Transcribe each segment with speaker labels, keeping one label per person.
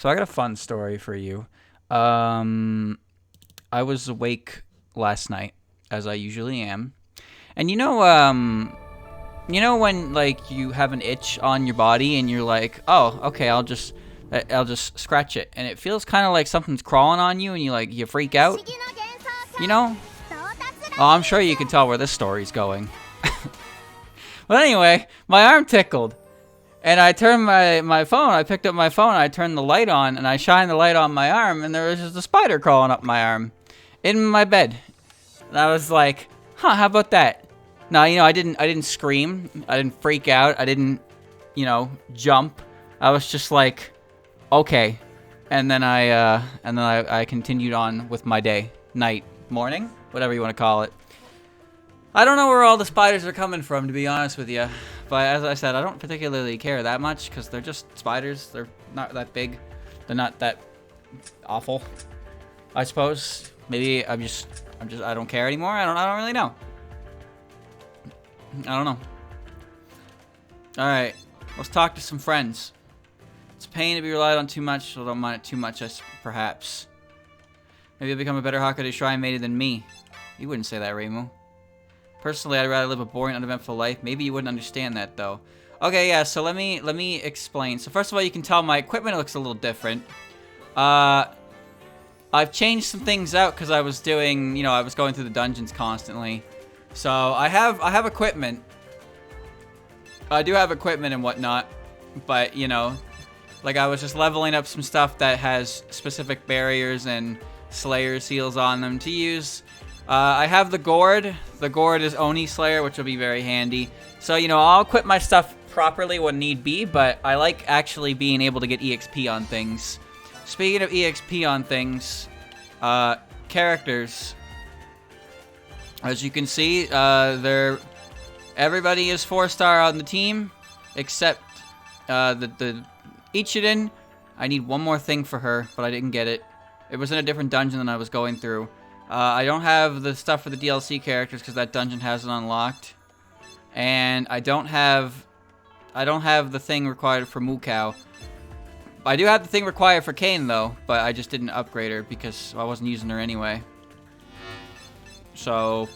Speaker 1: So I got a fun story for you. Um, I was awake last night, as I usually am, and you know when like you have an itch on your body and you're like, oh, okay, I'll just scratch it, and it feels kind of like something's crawling on you, and you freak out. You know? Oh, I'm sure you can tell where this story's going. But anyway, my arm tickled. And I turned my phone, I picked up my phone, I turned the light on, and I shined the light on my arm, and there was just a spider crawling up my arm. In my bed. And I was like, huh, how about that? Now, I didn't scream, I didn't freak out, I didn't, jump. I was just like, okay. And then I continued on with my day, night, morning, whatever you want to call it. I don't know where all the spiders are coming from, to be honest with you. But as I said, I don't particularly care that much because they're just spiders. They're not that big. They're not that awful, I suppose. Maybe I don't care anymore. I don't really know. I don't know. All right, let's talk to some friends. It's a pain to be relied on too much, so don't mind it too much, perhaps. Maybe you'll become a better Hakaday Shrine maiden than me. You wouldn't say that, Reimu. Personally, I'd rather live a boring, uneventful life. Maybe you wouldn't understand that, though. Okay, yeah, so let me explain. So first of all, you can tell my equipment looks a little different. I've changed some things out because I was doing, I was going through the dungeons constantly. So I have equipment. I do have equipment and whatnot, but, like I was just leveling up some stuff that has specific barriers and Slayer seals on them to use. I have the gourd. The gourd is Oni Slayer, which will be very handy. So, I'll equip my stuff properly when need be, but I like actually being able to get EXP on things. Speaking of EXP on things, characters. As you can see, everybody is 4-star on the team, except the Ichiden. I need one more thing for her, but I didn't get it. It was in a different dungeon than I was going through. I don't have the stuff for the DLC characters because that dungeon hasn't unlocked, and I don't have the thing required for Mukau. I do have the thing required for Kane though, but I just didn't upgrade her because I wasn't using her anyway. So,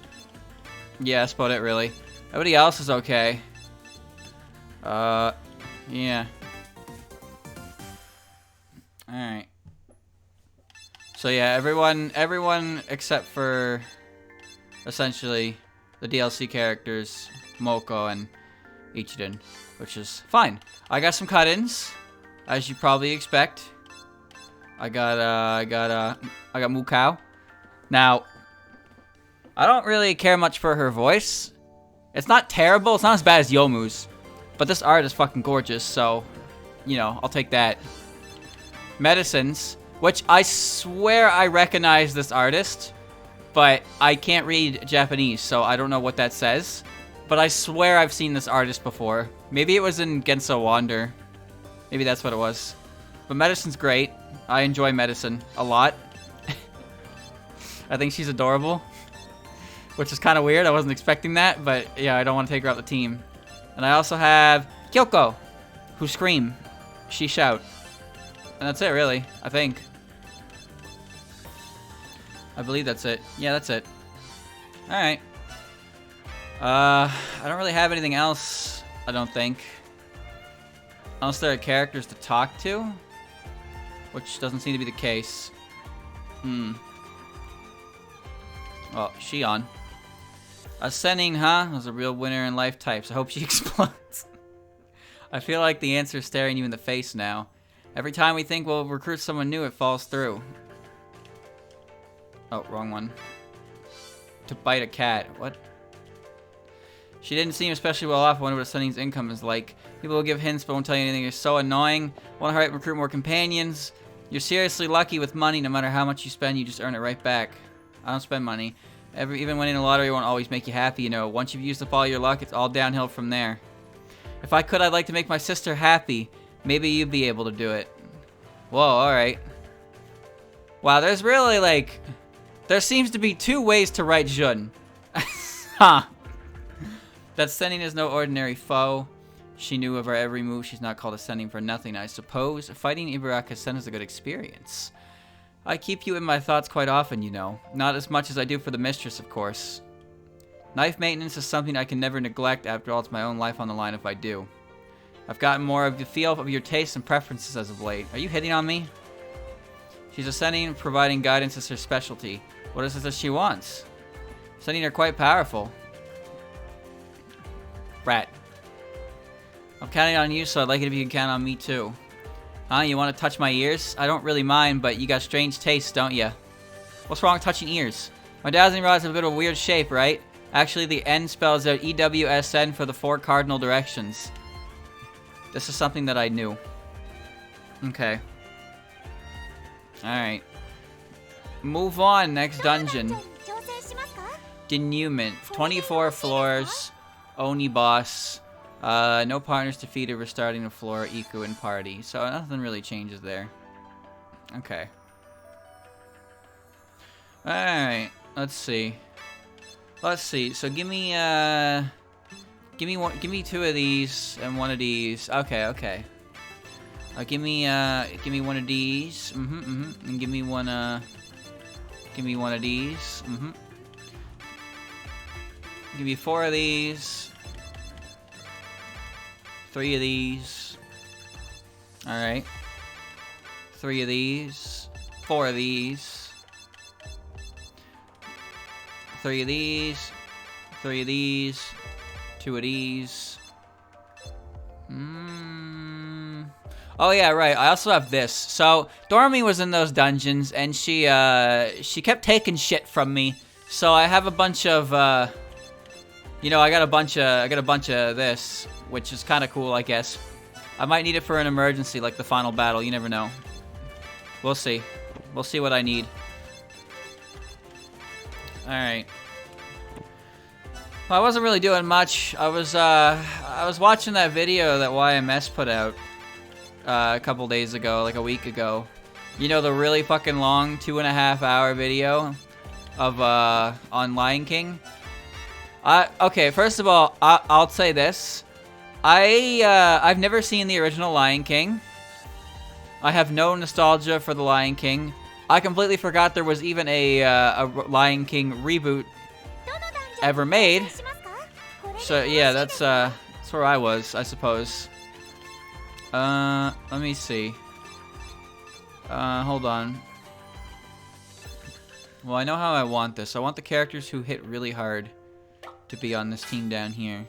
Speaker 1: yeah, that's about it really. Everybody else is okay. Yeah. All right. So yeah, everyone except for essentially the DLC characters, Moko and Ichiden, which is fine. I got some cut-ins, as you probably expect. I got Mukau. Now, I don't really care much for her voice. It's not terrible. It's not as bad as Yomu's, but this art is fucking gorgeous. So, I'll take that. Medicines. Which I swear I recognize this artist, but I can't read Japanese, so I don't know what that says. But I swear I've seen this artist before. Maybe it was in Genso Wander. Maybe that's what it was. But Medicine's great. I enjoy Medicine a lot. I think she's adorable, which is kind of weird. I wasn't expecting that, but yeah, I don't want to take her out the team. And I also have Kyoko, who scream. She shout. And that's it, really, I think. I believe that's it. Yeah, that's it. Alright. I don't really have anything else, I don't think. Unless there are characters to talk to. Which doesn't seem to be the case. Well, Shion. Ascending, huh? Was a real winner in life types. I hope she explodes. I feel like the answer is staring you in the face now. Every time we think we'll recruit someone new, it falls through. Oh, wrong one. To bite a cat. What? She didn't seem especially well off. I wonder what Sunny's income is like. People will give hints but won't tell you anything. You're so annoying. Want to hurry up and recruit more companions. You're seriously lucky with money. No matter how much you spend, you just earn it right back. I don't spend money. Even winning a lottery won't always make you happy, Once you've used up all your luck, it's all downhill from there. If I could, I'd like to make my sister happy. Maybe you'd be able to do it. Whoa, alright. Wow, there's really, there seems to be 2 ways to write Jun. Huh. That Sennin is no ordinary foe. She knew of our every move. She's not called ascending for nothing, I suppose. Fighting Ibaraka-sen is a good experience. I keep you in my thoughts quite often, you know. Not as much as I do for the mistress, of course. Knife maintenance is something I can never neglect. After all, it's my own life on the line if I do. I've gotten more of the feel of your tastes and preferences as of late. Are you hitting on me? She's ascending, providing guidance is her specialty. What is it that she wants? Ascending are quite powerful. Rat. I'm counting on you, so I'd like it if you can count on me too. Huh? You want to touch my ears? I don't really mind, but you got strange tastes, don't ya? What's wrong with touching ears? My dazzling rods have a bit of a weird shape, right? Actually, the N spells out EWSN for the 4 cardinal directions. This is something that I knew. Okay. Alright. Move on, next dungeon. Denouement. 24 floors. Oni boss. No partners defeated, restarting the floor, Iku and party. So nothing really changes there. Okay. Alright, let's see. Let's see. So give me one, give me 2 of these and 1 of these. Okay, okay. Give me one of these. And give me one of these. Give me 4 of these. 3 of these. Alright. 3 of these. 4 of these. 3 of these. 3 of these. 2 of these. Oh yeah, right. I also have this. So Dormy was in those dungeons, and she kept taking shit from me. So I have a bunch of you know, I got a bunch of this, which is kind of cool, I guess. I might need it for an emergency, like the final battle. You never know. We'll see. We'll see what I need. All right. Well, I wasn't really doing much. I was watching that video that YMS put out a couple days ago, like a week ago. You know, the really fucking long 2.5-hour video of on Lion King. Okay, first of all, I'll say this. I've never seen the original Lion King. I have no nostalgia for the Lion King. I completely forgot there was even a Lion King reboot ever made. So yeah, that's where I was, I suppose. Let me see. Hold on. Well, I know how I want this. I want the characters who hit really hard to be on this team down here.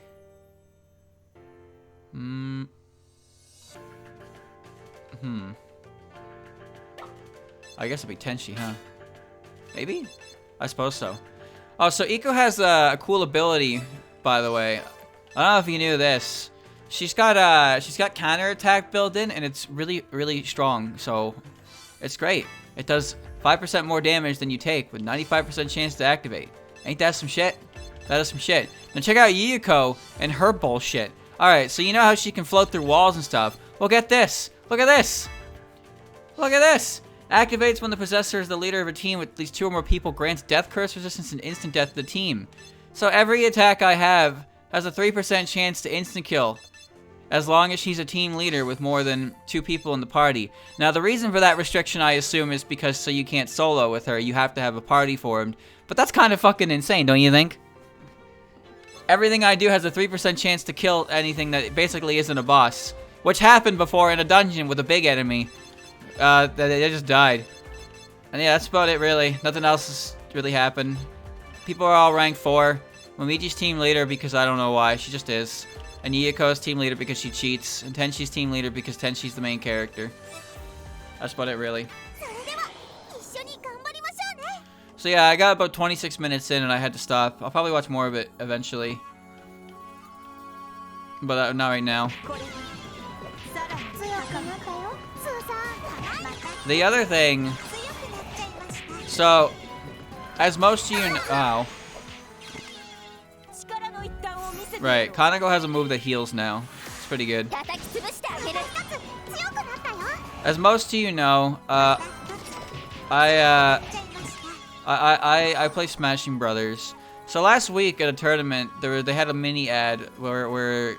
Speaker 1: I guess it'd be Tenshi, huh? Maybe? I suppose so. Oh, so Iko has a cool ability, by the way. I don't know if you knew this. She's got counterattack built in, and it's really, really strong. So it's great. It does 5% more damage than you take, with 95% chance to activate. Ain't that some shit? That is some shit. Now check out Yuko and her bullshit. Alright, so you know how she can float through walls and stuff. Well, get this. Look at this. Look at this. Activates when the possessor is the leader of a team with at least 2 or more people. Grants death curse resistance and instant death to the team. So every attack I have has a 3% chance to instant kill, as long as she's a team leader with more than 2 people in the party. Now, the reason for that restriction, I assume, is because so you can't solo with her. You have to have a party formed. But that's kind of fucking insane, don't you think? Everything I do has a 3% chance to kill anything that basically isn't a boss. Which happened before in a dungeon with a big enemy. They just died. And yeah, that's about it, really. Nothing else has really happened. People are all rank 4. Momiji's team leader because I don't know why. She just is. And Yuko's team leader because she cheats. And Tenshi's team leader because Tenshi's the main character. That's about it, really. So yeah, I got about 26 minutes in and I had to stop. I'll probably watch more of it eventually. But not right now. The other thing... So, as most of you know... Oh. Right, Kaneko has a move that heals now. It's pretty good. As most of you know, I play Smashing Brothers. So last week at a tournament, they had a mini ad where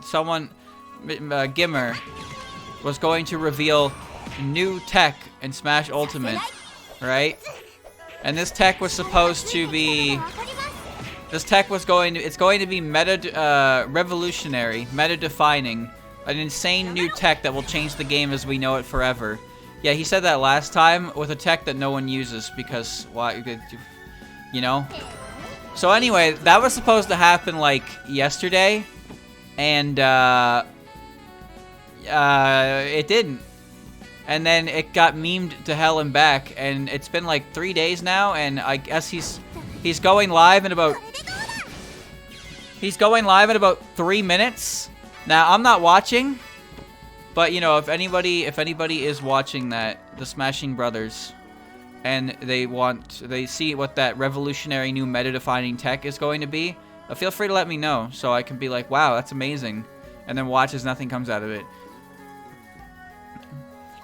Speaker 1: someone Gimmer was going to reveal new tech in Smash Ultimate, right? And this tech was supposed to be... This tech was it's going to be revolutionary, meta-defining, an insane new tech that will change the game as we know it forever. Yeah, he said that last time with a tech that no one uses because, why, you know? So anyway, that was supposed to happen like yesterday, and it didn't. And then it got memed to hell and back, and it's been like 3 days now, and I guess he's going live in about 3 minutes. Now I'm not watching, but you know, if anybody is watching that, the Smashing Brothers, and they see what that revolutionary new meta-defining tech is going to be, feel free to let me know so I can be like, wow, that's amazing, and then watch as nothing comes out of it.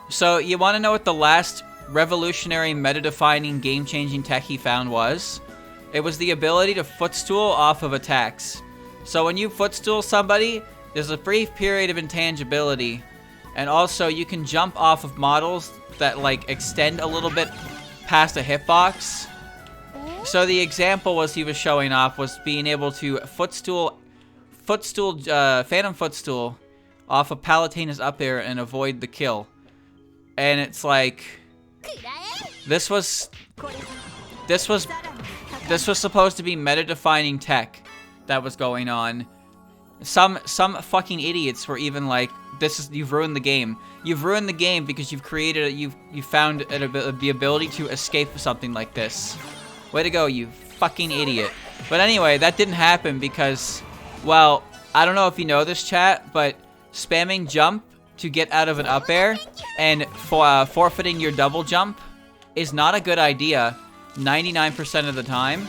Speaker 1: So you want to know what the last revolutionary meta-defining game-changing tech he found was? It was the ability to footstool off of attacks. So when you footstool somebody, there's a brief period of intangibility, and also you can jump off of models that like extend a little bit past a hitbox. So the example he was showing off was being able to phantom footstool off of Palutena's up air and avoid the kill. And it's like, this was supposed to be meta-defining tech that was going on. Some fucking idiots were even like, you've ruined the game. You've ruined the game because you've found the ability to escape something like this. Way to go, you fucking idiot. But anyway, that didn't happen because, well, I don't know if you know this, chat, but spamming jump to get out of an up air and forfeiting your double jump is not a good idea 99% of the time.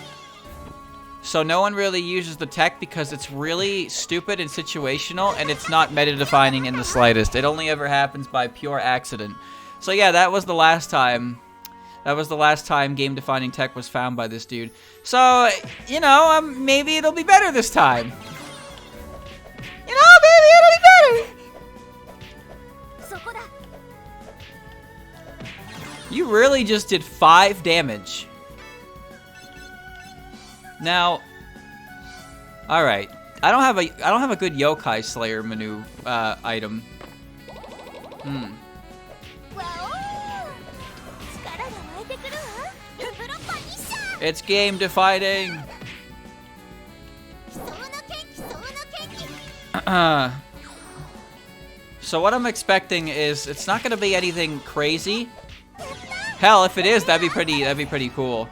Speaker 1: So no one really uses the tech because it's really stupid and situational, and it's not meta-defining in the slightest. It only ever happens by pure accident. So yeah, that was the last time. That was the last time game-defining tech was found by this dude. So, you know, maybe it'll be better this time. You know, maybe it'll be better. You really just did 5 damage. Now, all right. I don't have a good Yokai Slayer menu item. It's game defining. So what I'm expecting is it's not gonna be anything crazy. Hell, if it is, that'd be pretty cool.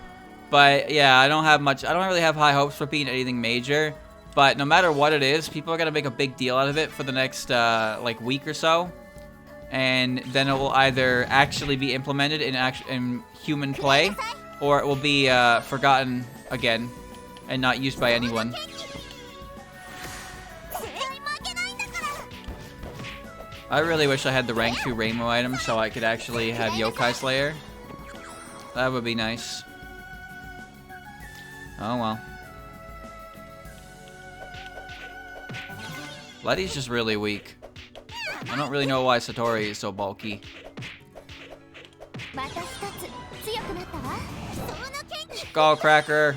Speaker 1: But yeah, I don't really have high hopes for being anything major. But no matter what it is, people are gonna make a big deal out of it for the next like week or so, and then it will either actually be implemented in human play, or it will be forgotten again and not used by anyone. I really wish I had the rank 2 Rainbow item so I could actually have Yokai Slayer. That would be nice. Oh well. Letty's just really weak. I don't really know why Satori is so bulky. Skullcracker.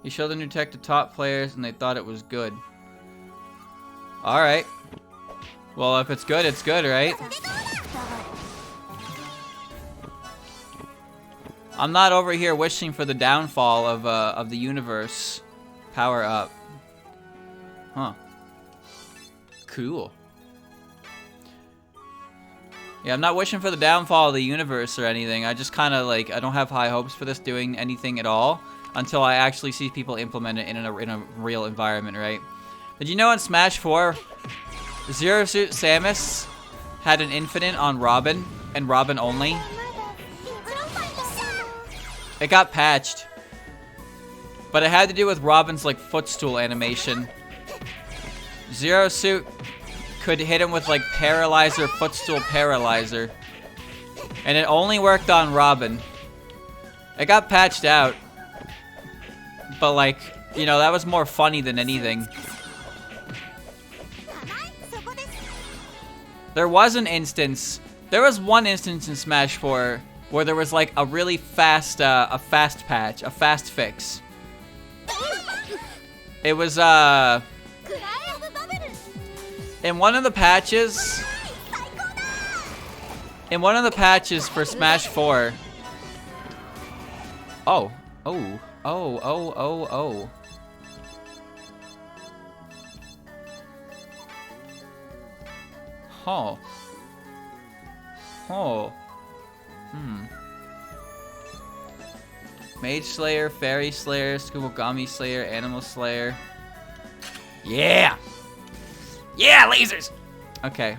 Speaker 1: You showed the new tech to top players and they thought it was good. Alright. Well, if it's good, right? I'm not over here wishing for the downfall of the universe. Power up. Huh. Cool. Yeah, I'm not wishing for the downfall of the universe or anything. I just kind of like, I don't have high hopes for this doing anything at all until I actually see people implement it in a real environment, right? Did you know in Smash 4, Zero Suit Samus had an infinite on Robin and Robin only? It got patched. But it had to do with Robin's like footstool animation. Zero Suit could hit him with like paralyzer, footstool paralyzer. And it only worked on Robin. It got patched out. But like, You know, that was more funny than anything. There was one instance in Smash 4 where there was like a really fast, a fast patch, a fast fix. It was, in one of the patches for Smash 4. Oh. Huh. Mage Slayer, Fairy Slayer, Skubogami Slayer, Animal Slayer. Yeah! Yeah, lasers! Okay.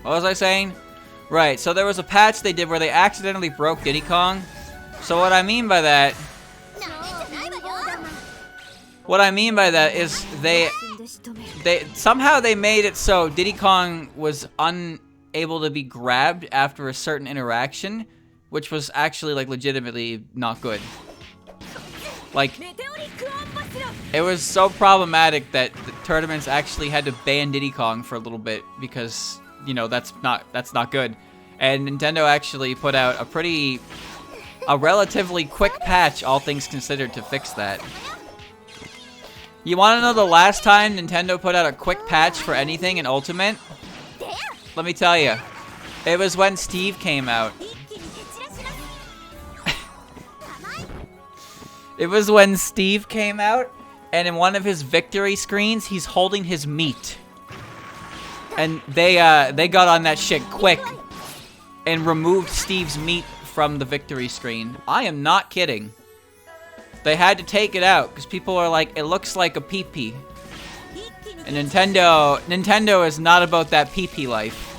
Speaker 1: What was I saying? Right, so there was a patch they did where they accidentally broke Diddy Kong. So what I mean by that... What I mean by that is somehow they made it so Diddy Kong was unable to be grabbed after a certain interaction, which was actually like legitimately not good. Like, it was so problematic that the tournaments actually had to ban Diddy Kong for a little bit because, you know, that's not good. And Nintendo actually put out a relatively quick patch, all things considered, to fix that. You want to know the last time Nintendo put out a quick patch for anything in Ultimate? Let me tell you. It was when Steve came out. It was when Steve came out, and in one of his victory screens, he's holding his meat. And they got on that shit quick and removed Steve's meat from the victory screen. I am not kidding. They had to take it out because people are like, it looks like a pee-pee. And Nintendo is not about that pee-pee life.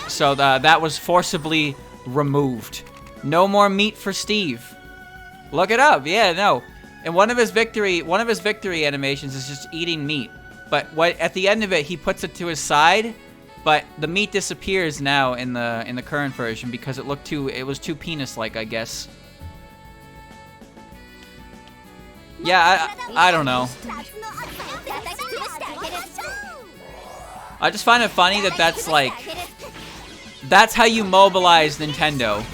Speaker 1: So that was forcibly removed. No more meat for Steve. Look it up. Yeah, no. And one of his victory animations is just eating meat. But at the end of it, he puts it to his side, but the meat disappears now in the current version because it was too penis-like, I guess. Yeah, I don't know. I just find it funny that that's how you mobilize Nintendo.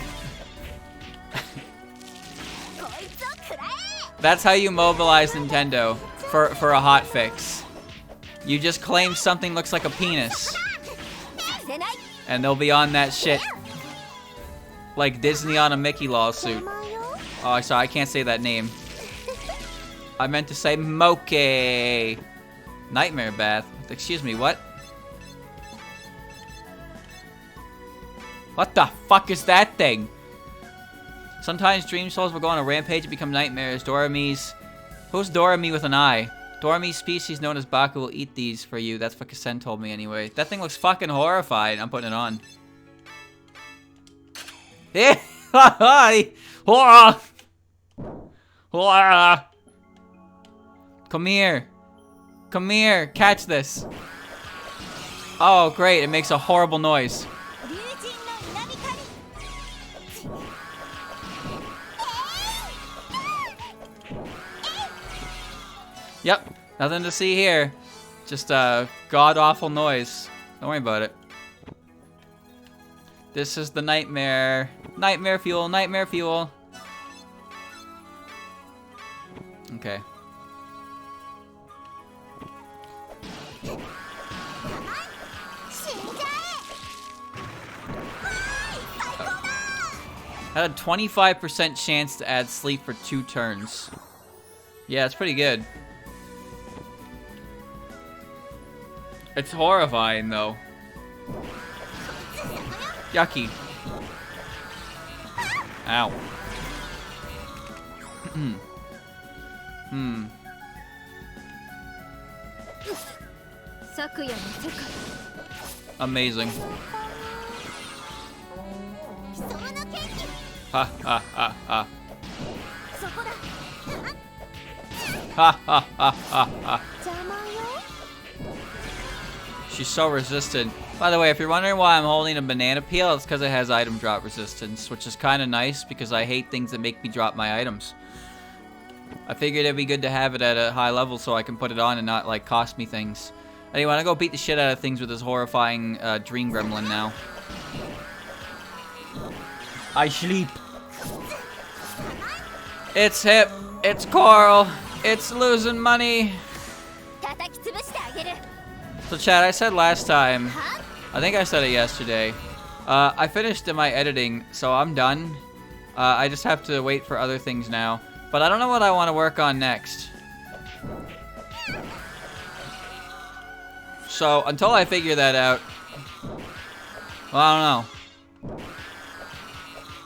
Speaker 1: That's how you mobilize Nintendo for a hotfix. You just claim something looks like a penis, and they'll be on that shit like Disney on a Mickey lawsuit. Oh, sorry, I can't say that name. I meant to say Moke. Nightmare Bath. Excuse me, what? What the fuck is that thing? Sometimes Dream Souls will go on a rampage and become nightmares. Dorami's... Who's Dorami with an eye? Dorami's species known as Baku will eat these for you. That's what Kasen told me anyway. That thing looks fucking horrified. I'm putting it on. Yeah. Come here. Come here. Catch this. Oh, great. It makes a horrible noise. Yep. Nothing to see here. Just a god-awful noise. Don't worry about it. This is the nightmare. Nightmare fuel. Nightmare fuel. Okay. Had a 25% chance to add sleep for 2 turns. Yeah, it's pretty good. It's horrifying, though. Yucky. Ow. Amazing. Ha ha ha ha. Ha ha ha ha ha. She's so resistant. By the way, if you're wondering why I'm holding a banana peel, it's because it has item drop resistance, which is kind of nice because I hate things that make me drop my items. I figured it'd be good to have it at a high level so I can put it on and not, like, cost me things. Anyway, I'm gonna go beat the shit out of things with this horrifying dream gremlin now. I sleep. It's Hip. It's Coral. It's losing money. So, Chad, I said last time, I think I said it yesterday, I finished my editing, so I'm done. I just have to wait for other things now. But I don't know what I want to work on next. So, until I figure that out, well, I don't know.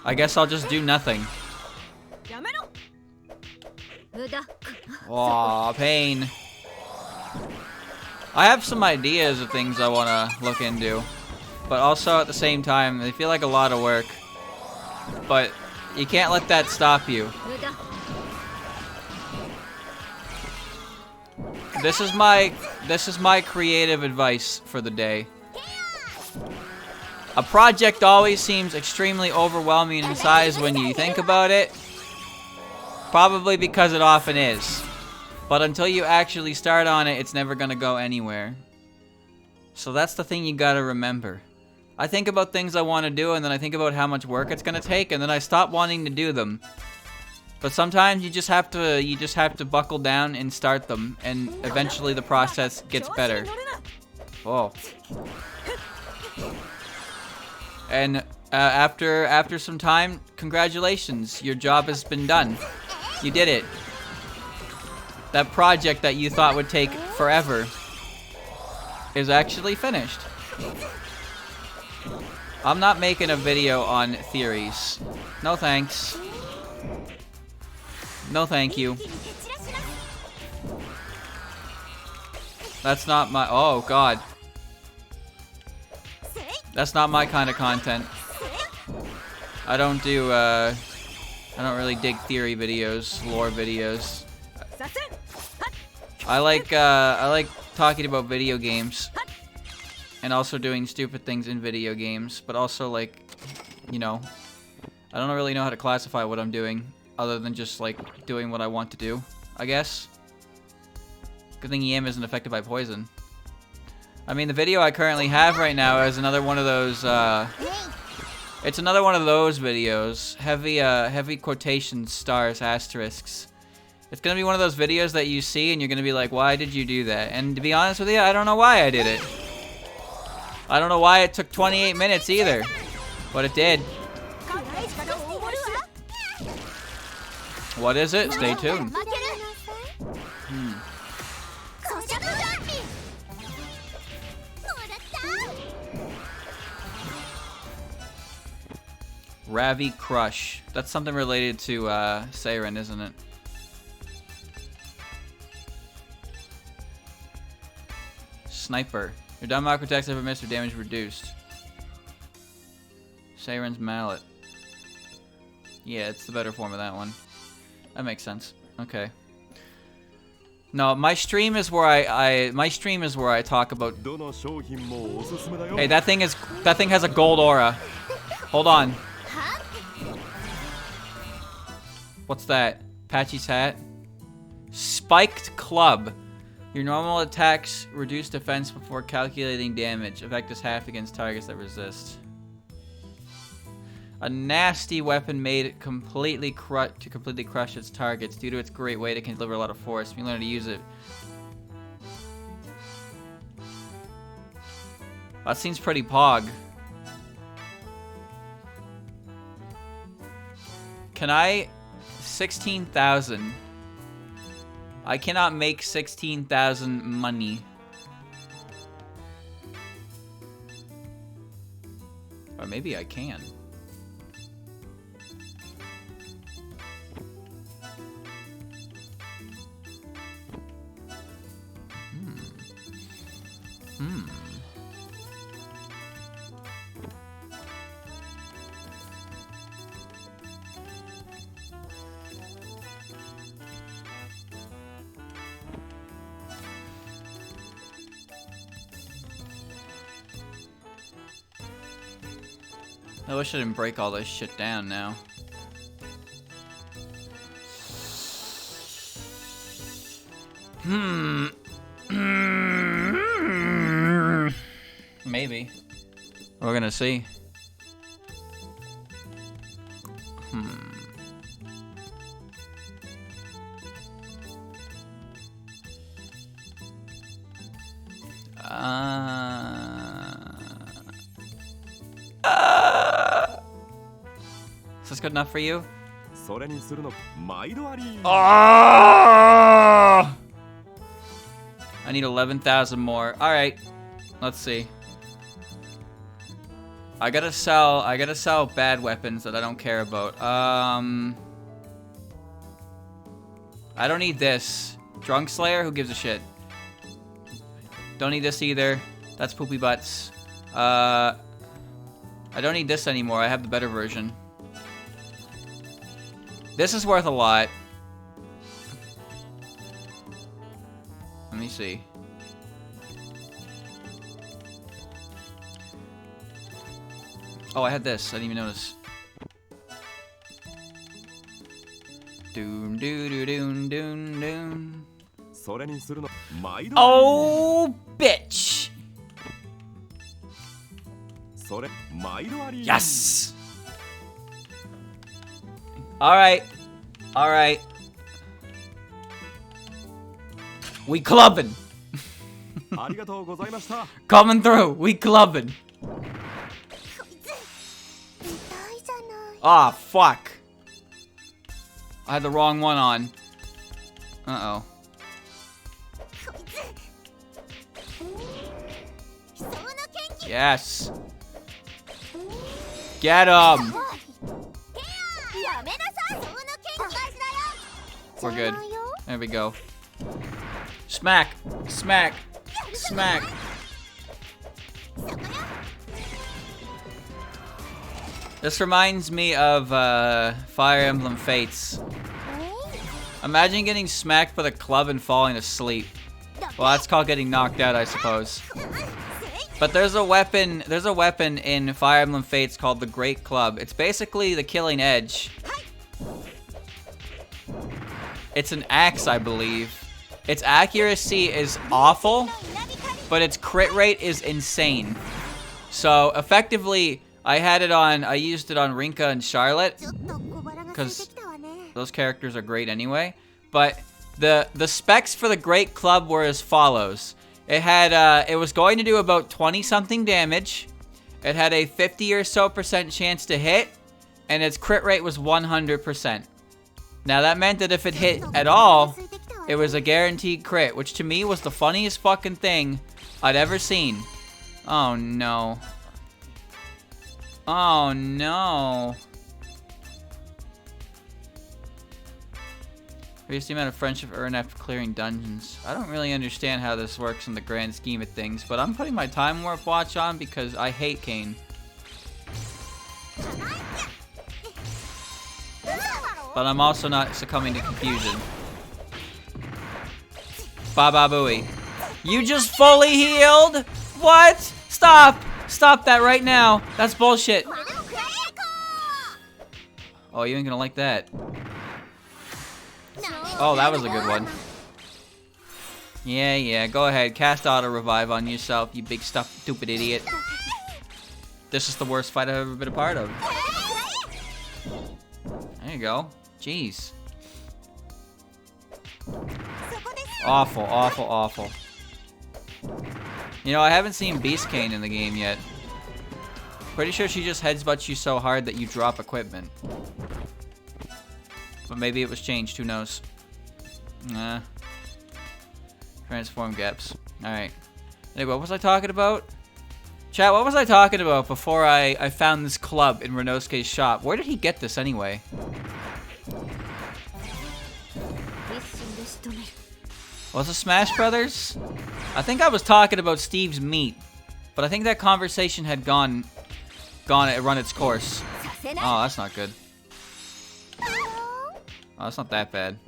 Speaker 1: I guess I'll just do nothing. Aw, pain. I have some ideas of things I want to look into. But also, at the same time, they feel like a lot of work. But you can't let that stop you. This is my creative advice for the day. A project always seems extremely overwhelming in size when you think about it. Probably because it often is. But until you actually start on it, it's never gonna go anywhere. So that's the thing you gotta remember. I think about things I want to do, and then I think about how much work it's gonna take, and then I stop wanting to do them. But sometimes you just have to buckle down and start them, and eventually the process gets better. Whoa. And after some time, congratulations, your job has been done. You did it. That project that you thought would take forever is actually finished. I'm not making a video on theories. No thanks. No thank you. That's not my... Oh, God. That's not my kind of content. I don't do, I don't really dig theory videos, lore videos. I like talking about video games. And also doing stupid things in video games. But also, like, you know, I don't really know how to classify what I'm doing. Other than just, like, doing what I want to do, I guess. Good thing EM isn't affected by poison. I mean, the video I currently have right now is another one of those, it's another one of those videos. Heavy quotations, stars, asterisks. It's gonna be one of those videos that you see and you're gonna be like, why did you do that? And to be honest with you, I don't know why I did it. I don't know why it took 28 minutes either. But it did. What is it? Stay tuned. Ravi Crush. That's something related to Seiren, isn't it? Sniper. Your down mark protects every miss or damage reduced. Seiren's Mallet. Yeah, it's the better form of that one. That makes sense. Okay. No, my stream is where I talk about. Hey, that thing has a gold aura. Hold on. What's that? Patchy's hat? Spiked Club. Your normal attacks reduce defense before calculating damage. Effect is half against targets that resist. A nasty weapon made to completely crush its targets. Due to its great weight, it can deliver a lot of force. If you learn to use it. That seems pretty pog. Can I... 16,000. I cannot make 16,000 money. Or maybe I can. I wish I didn't break all this shit down now. Maybe. We're gonna see. Is this good enough for you? Oh! I need 11,000 more. All right, let's see. I gotta sell bad weapons that I don't care about. I don't need this. Drunk Slayer, who gives a shit? Don't need this either. That's poopy butts. I don't need this anymore. I have the better version. This is worth a lot. Let me see. Oh, I had this. I didn't even notice. Doom doo doo doom doom doom. Oh, bitch! Yes! Alright. Alright. We clubbing. Coming through. We clubbing. Ah, fuck. I had the wrong one on. Uh-oh. Yes. Get him. We're good. There we go. Smack. Smack. Smack. This reminds me of Fire Emblem Fates. Imagine getting smacked with a club and falling asleep. Well, that's called getting knocked out, I suppose. But there's a weapon in Fire Emblem Fates called the Great Club. It's basically the Killing Edge. It's an axe, I believe. Its accuracy is awful, but its crit rate is insane. So effectively, I used it on Rinka and Charlotte, because those characters are great anyway. But the specs for the Great Club were as follows. It was going to do about 20-something damage. It had a 50 or so % chance to hit, and its crit rate was 100%. Now that meant that if it hit at all, it was a guaranteed crit, which to me was the funniest fucking thing I'd ever seen. Oh no. Oh no. Increase the amount of friendship earned after clearing dungeons. I don't really understand how this works in the grand scheme of things, but I'm putting my Time Warp watch on because I hate Kane. But I'm also not succumbing to confusion. Baba Booey. You just fully healed? What? Stop! Stop that right now. That's bullshit. Oh, you ain't gonna like that. Oh, that was a good one. Yeah, go ahead. Cast Auto Revive on yourself, you big stupid idiot. This is the worst fight I've ever been a part of. There you go. Jeez. Awful, awful, awful. You know, I haven't seen Beast Kane in the game yet. Pretty sure she just headbutts you so hard that you drop equipment. But maybe it was changed, who knows. Nah. Transform gaps. Alright. Anyway, what was I talking about? Chat, what was I talking about before I found this club in Renosuke's shop? Where did he get this anyway? Was it Smash Brothers? I think I was talking about Steve's meat, but I think that conversation had run its course. Oh, that's not good. Oh, that's not that bad.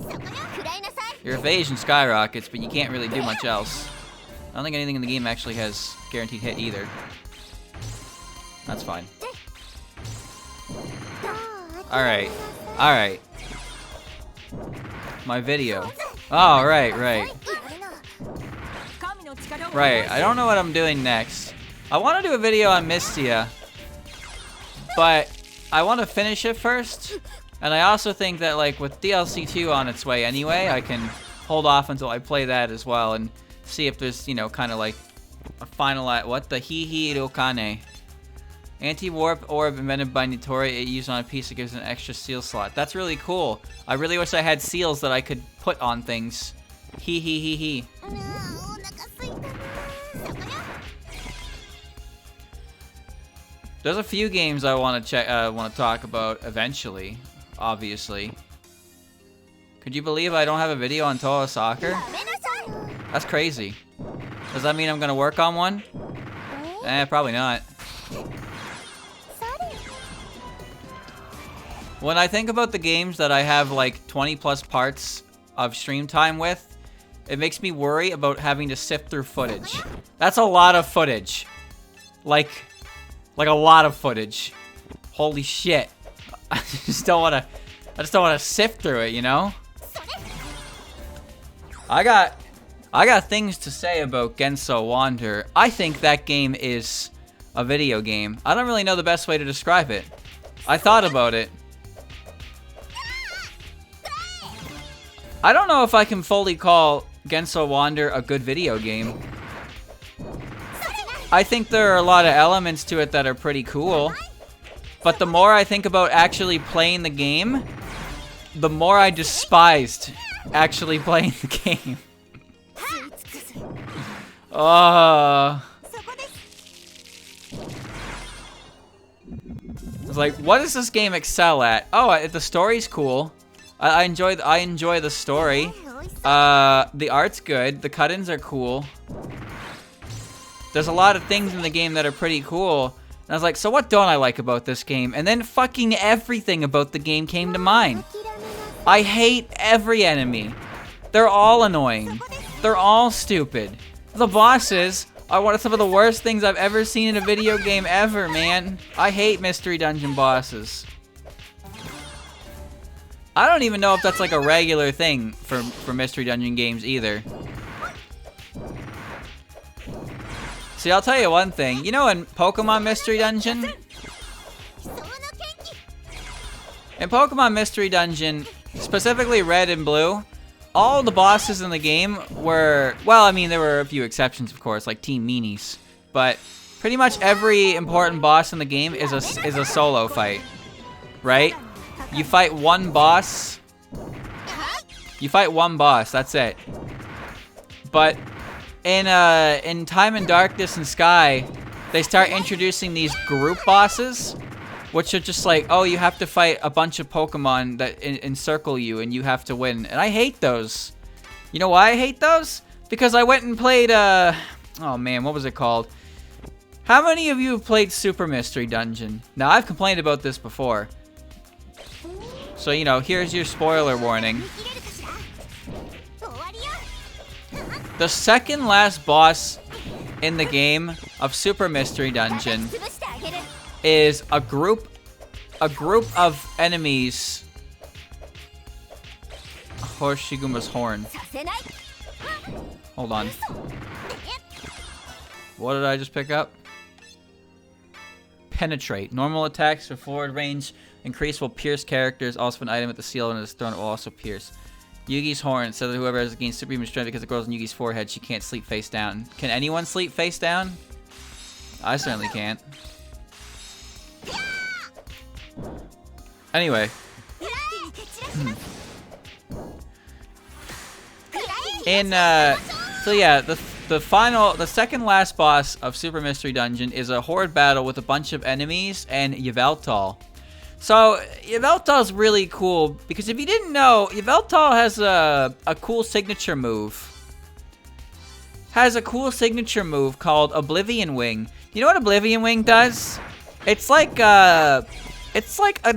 Speaker 1: Your evasion skyrockets, but you can't really do much else. I don't think anything in the game actually has guaranteed hit either. That's fine. Alright. Alright. My video. Oh, right. Right, I don't know what I'm doing next. I want to do a video on Mystia, but I want to finish it first. And I also think that, like, with DLC 2 on its way anyway, I can hold off until I play that as well and see if there's, you know, kind of like a final... What the Hihi Rokane? Anti-warp orb invented by Nitori. It used on a piece that gives an extra seal slot. That's really cool. I really wish I had seals that I could put on things. Hee hee hee hee. There's a few games I want to talk about eventually, obviously. Could you believe I don't have a video on Touhou Soccer? That's crazy. Does that mean I'm gonna work on one? Probably not. When I think about the games that I have like 20 plus parts of stream time with, it makes me worry about having to sift through footage. That's a lot of footage. Like a lot of footage. Holy shit. I just don't want to sift through it, you know? I got things to say about Genso Wander. I think that game is a video game. I don't really know the best way to describe it. I thought about it. I don't know if I can fully call Genso Wander a good video game. I think there are a lot of elements to it that are pretty cool. But the more I think about actually playing the game, the more I despised actually playing the game. It's like, what does this game excel at? Oh, the story's cool. I enjoy the story. The art's good. The cut-ins are cool. There's a lot of things in the game that are pretty cool. And I was like, so what don't I like about this game? And then fucking everything about the game came to mind. I hate every enemy. They're all annoying. They're all stupid. The bosses are one of some of the worst things I've ever seen in a video game ever, man. I hate mystery dungeon bosses. I don't even know if that's like a regular thing for mystery dungeon games either. See, I'll tell you one thing. You know in Pokemon Mystery Dungeon? In Pokemon Mystery Dungeon, specifically Red and Blue, all the bosses in the game were... Well, I mean, there were a few exceptions, of course, like Team Meanies. But pretty much every important boss in the game is a solo fight. Right? You fight one boss. You fight one boss, that's it. But... In Time and Darkness and Sky, they start introducing these group bosses, which are just like, oh, you have to fight a bunch of Pokemon that encircle you and you have to win. And I hate those. You know why I hate those? Because I went and played, oh man, what was it called? How many of you have played Super Mystery Dungeon? Now, I've complained about this before. So, you know, here's your spoiler warning. The second last boss in the game of Super Mystery Dungeon is a group of enemies. Hoshiguma's horn. Hold on. What did I just pick up? Penetrate. Normal attacks for forward range increase will pierce characters. Also an item at the seal and it is thrown, it will also pierce. Yugi's horn says that whoever has gained superhuman strength because it grows on Yugi's forehead, she can't sleep face down. Can anyone sleep face down? I certainly can't. Anyway. So yeah, the second last boss of Super Mystery Dungeon is a horde battle with a bunch of enemies and Yveltal. So, Yveltal's really cool, because if you didn't know, Yveltal has a cool signature move. Has a cool signature move called Oblivion Wing. You know what Oblivion Wing does? It's like an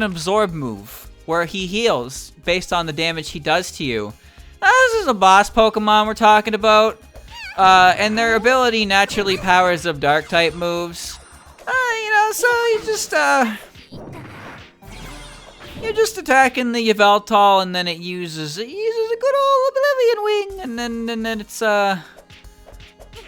Speaker 1: absorb move, where he heals based on the damage he does to you. This is a boss Pokemon we're talking about. And their ability naturally powers up dark type moves. You know, so you just, you're just attacking the Yveltal, and then it uses a good old Oblivion Wing, and then it's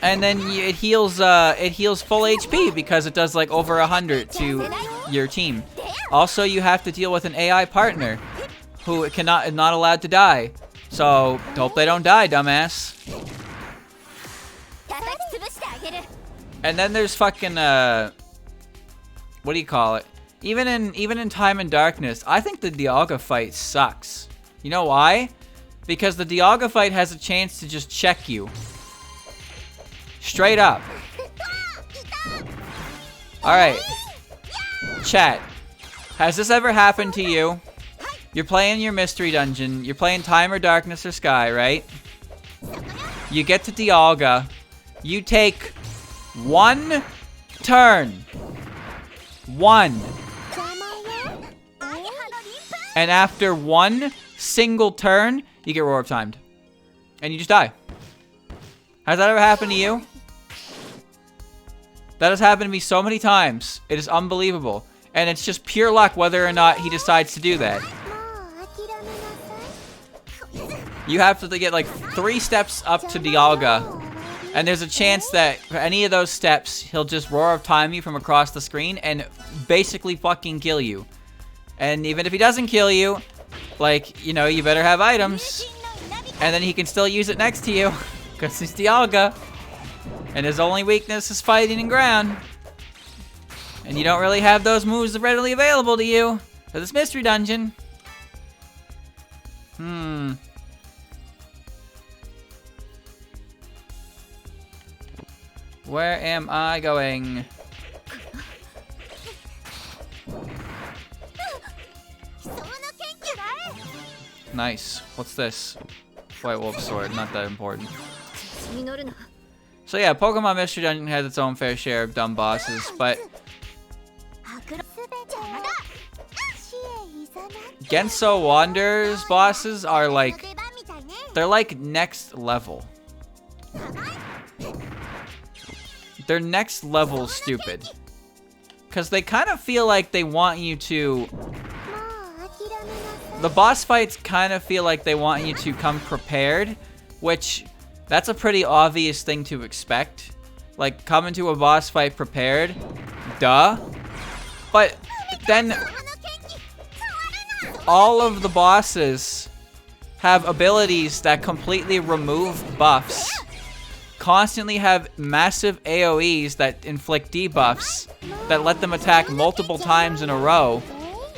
Speaker 1: And then it heals full HP because it does like over 100 to your team. Also, you have to deal with an AI partner who is not allowed to die. So hope they don't die, dumbass. And then there's fucking what do you call it? Even in Time and Darkness, I think the Dialga fight sucks. You know why? Because the Dialga fight has a chance to just check you. Straight up. Alright. Chat. Has this ever happened to you? You're playing your mystery dungeon. You're playing Time or Darkness or Sky, right? You get to Dialga. You take 1 turn. 1. And after 1 single turn, you get Roar of Timed. And you just die. Has that ever happened to you? That has happened to me so many times. It is unbelievable. And it's just pure luck whether or not he decides to do that. You have to get like 3 steps up to Dialga. And there's a chance that for any of those steps, he'll just Roar of Time you from across the screen and basically fucking kill you. And even if he doesn't kill you, like, you know, you better have items. And then he can still use it next to you. Because he's Dialga. And his only weakness is fighting and ground. And you don't really have those moves readily available to you for this mystery dungeon. Where am I going? Nice. What's this? White Wolf Sword. Not that important. So yeah, Pokemon Mystery Dungeon has its own fair share of dumb bosses, but Genso Wanderer's bosses are like, they're like next level. They're next level stupid. Because they kind of feel like they want you to... The boss fights kind of feel like they want you to come prepared, which that's a pretty obvious thing to expect. Like, come into a boss fight prepared. Duh. But then all of the bosses have abilities that completely remove buffs. Constantly have massive AoEs that inflict debuffs that let them attack multiple times in a row.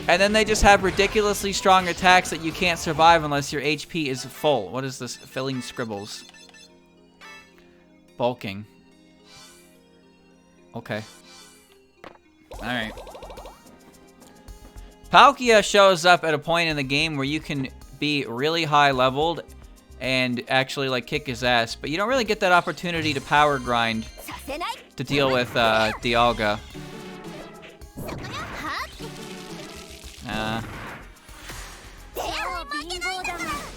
Speaker 1: And then they just have ridiculously strong attacks that you can't survive unless your HP is full. What is this? Filling scribbles. Bulking. Okay. Alright. Palkia shows up at a point in the game where you can be really high leveled and actually like kick his ass, but you don't really get that opportunity to power grind to deal with Dialga.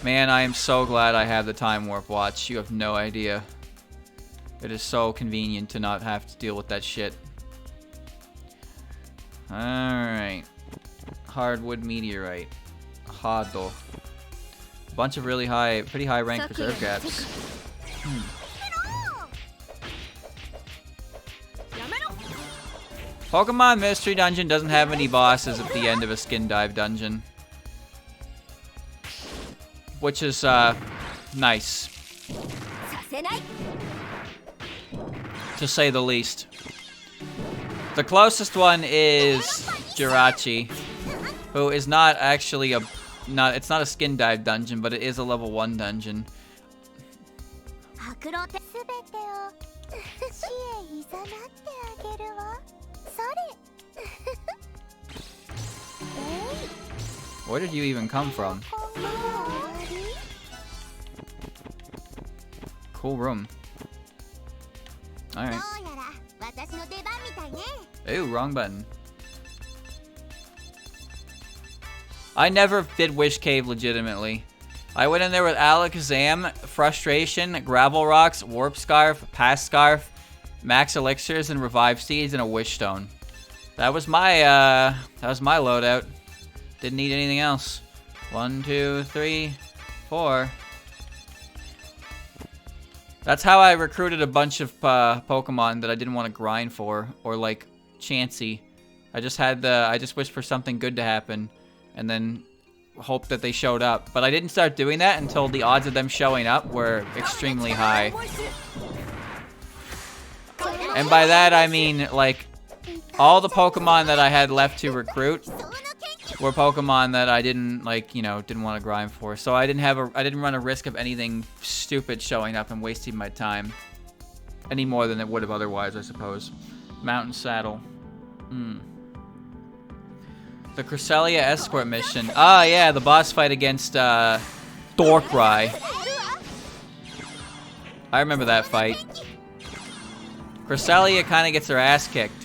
Speaker 1: Man, I am so glad I have the Time Warp Watch. You have no idea. It is so convenient to not have to deal with that shit. Alright. Hardwood Meteorite. Hado. Bunch of really high, pretty high rank Preserve Gaps. Pokemon Mystery Dungeon doesn't have any bosses at the end of a Skin Dive dungeon. Which is, nice. To say the least. The closest one is Jirachi, who is not actually a... it's not a Skin Dive dungeon, but it is a level 1 dungeon. Where did you even come from? Cool room. Alright. Ooh, wrong button. I never did Wish Cave legitimately. I went in there with Alakazam, Frustration, Gravel Rocks, Warp Scarf, Pass Scarf, Max Elixirs, and Revive Seeds, and a Wish Stone. That was my loadout. Didn't need anything else. 1, 2, 3, 4. That's how I recruited a bunch of Pokemon that I didn't want to grind for, or like Chansey. I just wished for something good to happen, and then hoped that they showed up. But I didn't start doing that until the odds of them showing up were extremely high. And by that I mean like all the Pokemon that I had left to recruit were Pokemon that I didn't like, you know, didn't want to grind for. So I didn't run a risk of anything stupid showing up and wasting my time any more than it would have otherwise, I suppose. Mountain Saddle. The Cresselia escort mission. Ah, yeah, the boss fight against Dorkrai. I remember that fight. Cresselia kind of gets her ass kicked.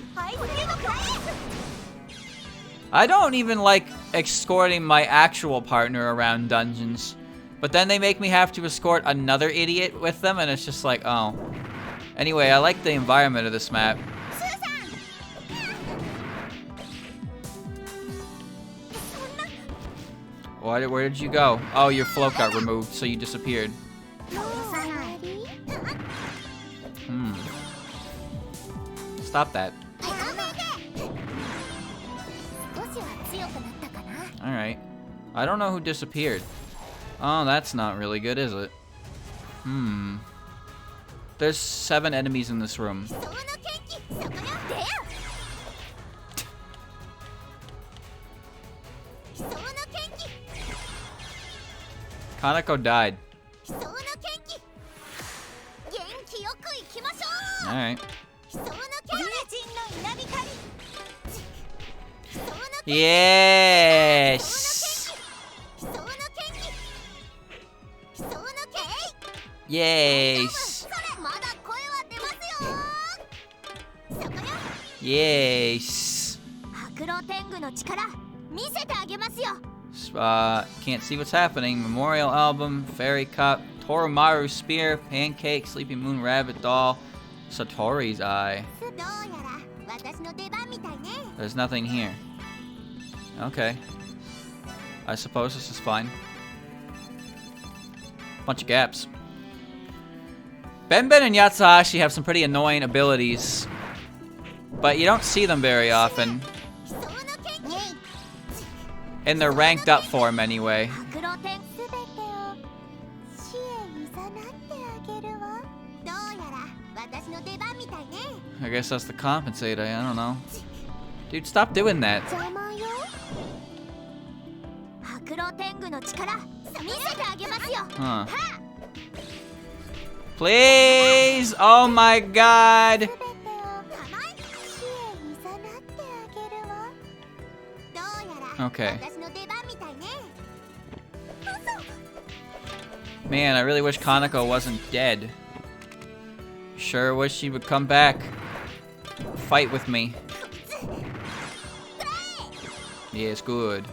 Speaker 1: I don't even like escorting my actual partner around dungeons. But then they make me have to escort another idiot with them, and it's just like, oh. Anyway, I like the environment of this map. Where did you go? Oh, your float got removed, so you disappeared. Stop that. Alright. I don't know who disappeared. Oh, that's not really good, is it? There's 7 enemies in this room. Kaneko died. Alright. Yes! Yes! Yes! Can't see what's happening. Memorial Album, Fairy Cup, Toromaru Spear, Pancake, Sleeping Moon Rabbit Doll, Satori's Eye. There's nothing here. Okay. I suppose this is fine. Bunch of gaps. Benben and Yatsuhashi have some pretty annoying abilities, but you don't see them very often. In their ranked up form, anyway. I guess that's the compensate, I don't know. Dude, stop doing that. Huh. Please! Oh my god! Okay. Man, I really wish Kaneko wasn't dead. Sure wish she would come back. Fight with me. Yeah, it's good.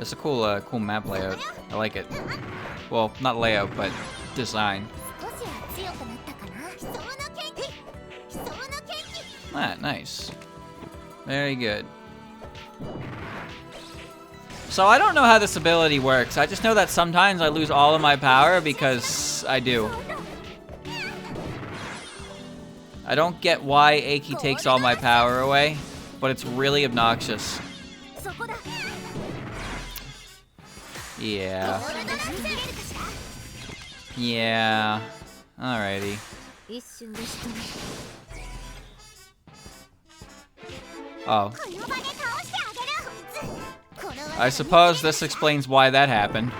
Speaker 1: It's a cool, cool map layout. I like it. Well, not layout, but design. Ah, nice. Very good. So I don't know how this ability works. I just know that sometimes I lose all of my power because I do. I don't get why Eiki takes all my power away, but it's really obnoxious. Yeah. Yeah. Alrighty. Oh. I suppose this explains why that happened.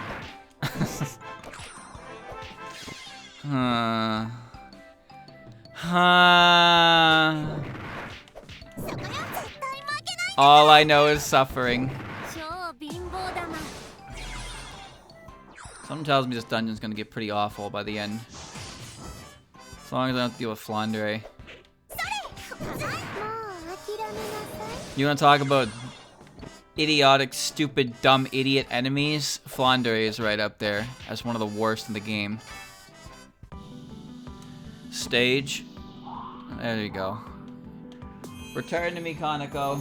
Speaker 1: All I know is suffering. Something tells me this dungeon's gonna get pretty awful by the end. As long as I don't have to deal with Flandre. You wanna talk about idiotic, stupid, dumb, idiot enemies? Flandre is right up there as one of the worst in the game. Stage. There you go. Return to me, Kaneko.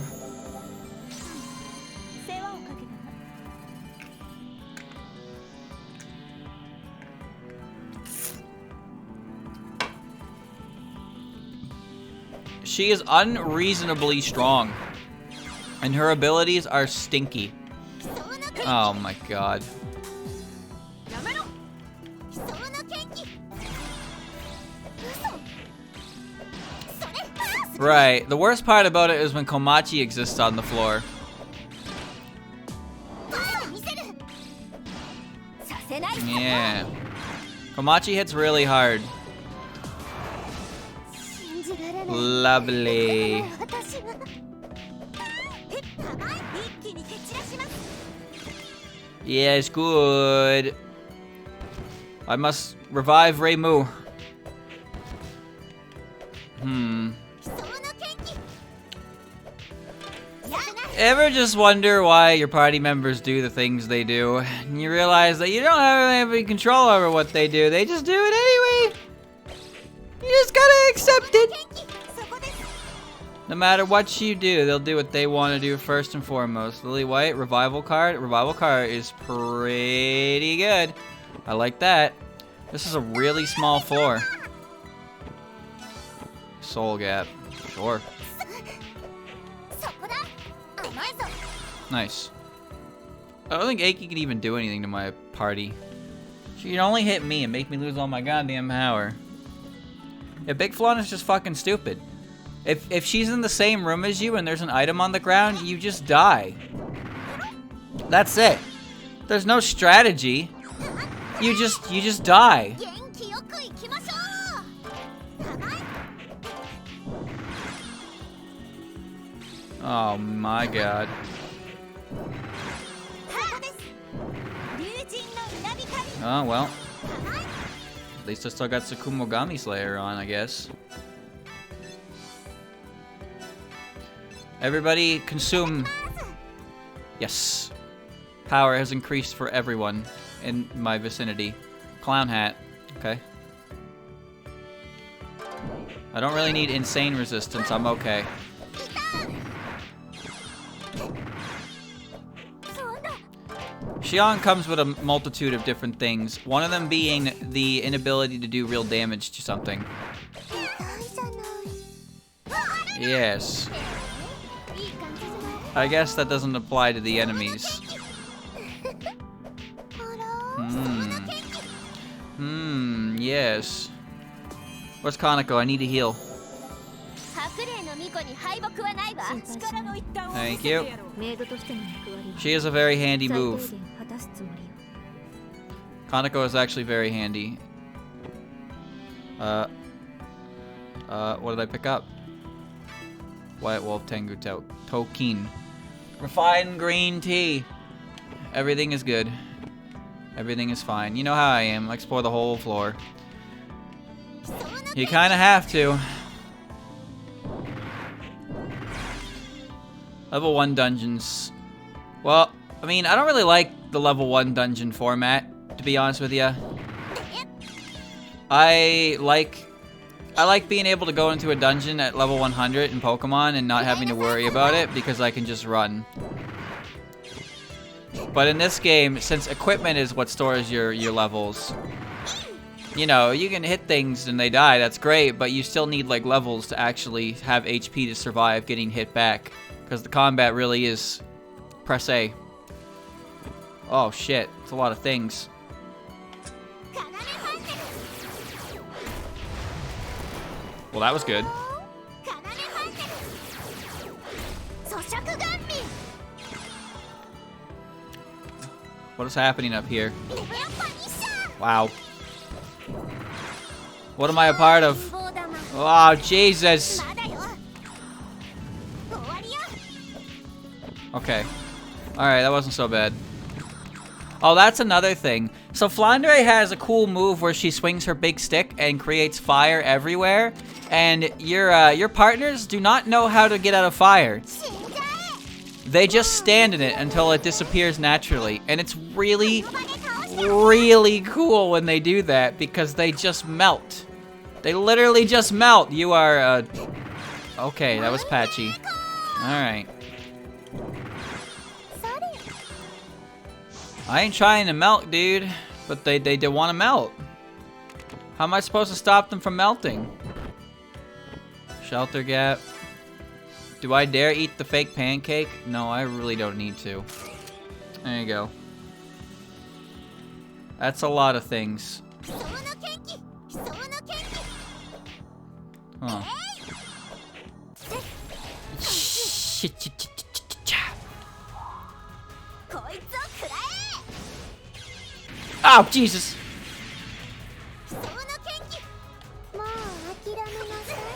Speaker 1: She is unreasonably strong. And her abilities are stinky. Oh my god. Right. The worst part about it is when Komachi exists on the floor. Yeah. Komachi hits really hard. Lovely. Yes, good. I must revive Reimu. Ever just wonder why your party members do the things they do? And you realize that you don't have any control over what they do. They just do it anyway. You just gotta accept it. No matter what you do, they'll do what they want to do first and foremost. Lily White, revival card. Revival card is pretty good. I like that. This is a really small floor. Soul gap. Sure. Nice. I don't think Aiki can even do anything to my party. She can only hit me and make me lose all my goddamn power. Yeah, Big Flan is just fucking stupid. If she's in the same room as you and there's an item on the ground, you just die. That's it. There's no strategy. You just die. Oh my god. Oh well. At least I still got Tsukumogami Slayer on, I guess. Everybody consume. Yes. Power has increased for everyone in my vicinity. Clown hat. Okay. I don't really need insane resistance. I'm okay. Xion comes with a multitude of different things, one of them being the inability to do real damage to something. Yes. I guess that doesn't apply to the enemies. Yes. Where's Kaneko? I need to heal. Thank you. She is a very handy move. Kaneko is actually very handy. What did I pick up? White Wolf Tengu Tokin. Refined green tea. Everything is good. Everything is fine. You know how I am. I explore the whole floor. You kind of have to. Level 1 dungeons. Well, I mean, I don't really like the level 1 dungeon format, to be honest with you. I like being able to go into a dungeon at level 100 in Pokemon and not having to worry about it because I can just run. But in this game, since equipment is what stores your levels, you know, you can hit things and they die, that's great, but you still need like levels to actually have HP to survive getting hit back. Because the combat really is press A. Oh shit, it's a lot of things. Well, that was good. What is happening up here? Wow. What am I a part of? Oh, Jesus. Okay. Alright, that wasn't so bad. Oh, that's another thing. So Flandre has a cool move where she swings her big stick and creates fire everywhere. And your partners do not know how to get out of fire. They just stand in it until it disappears naturally. And it's really, really cool when they do that because they just melt. They literally just melt. You are, okay, that was patchy. Alright. I ain't trying to melt, dude. But they want to melt. How am I supposed to stop them from melting? Shelter gap. Do I dare eat the fake pancake? No, I really don't need to. There you go. That's a lot of things. Huh. Oh, Jesus!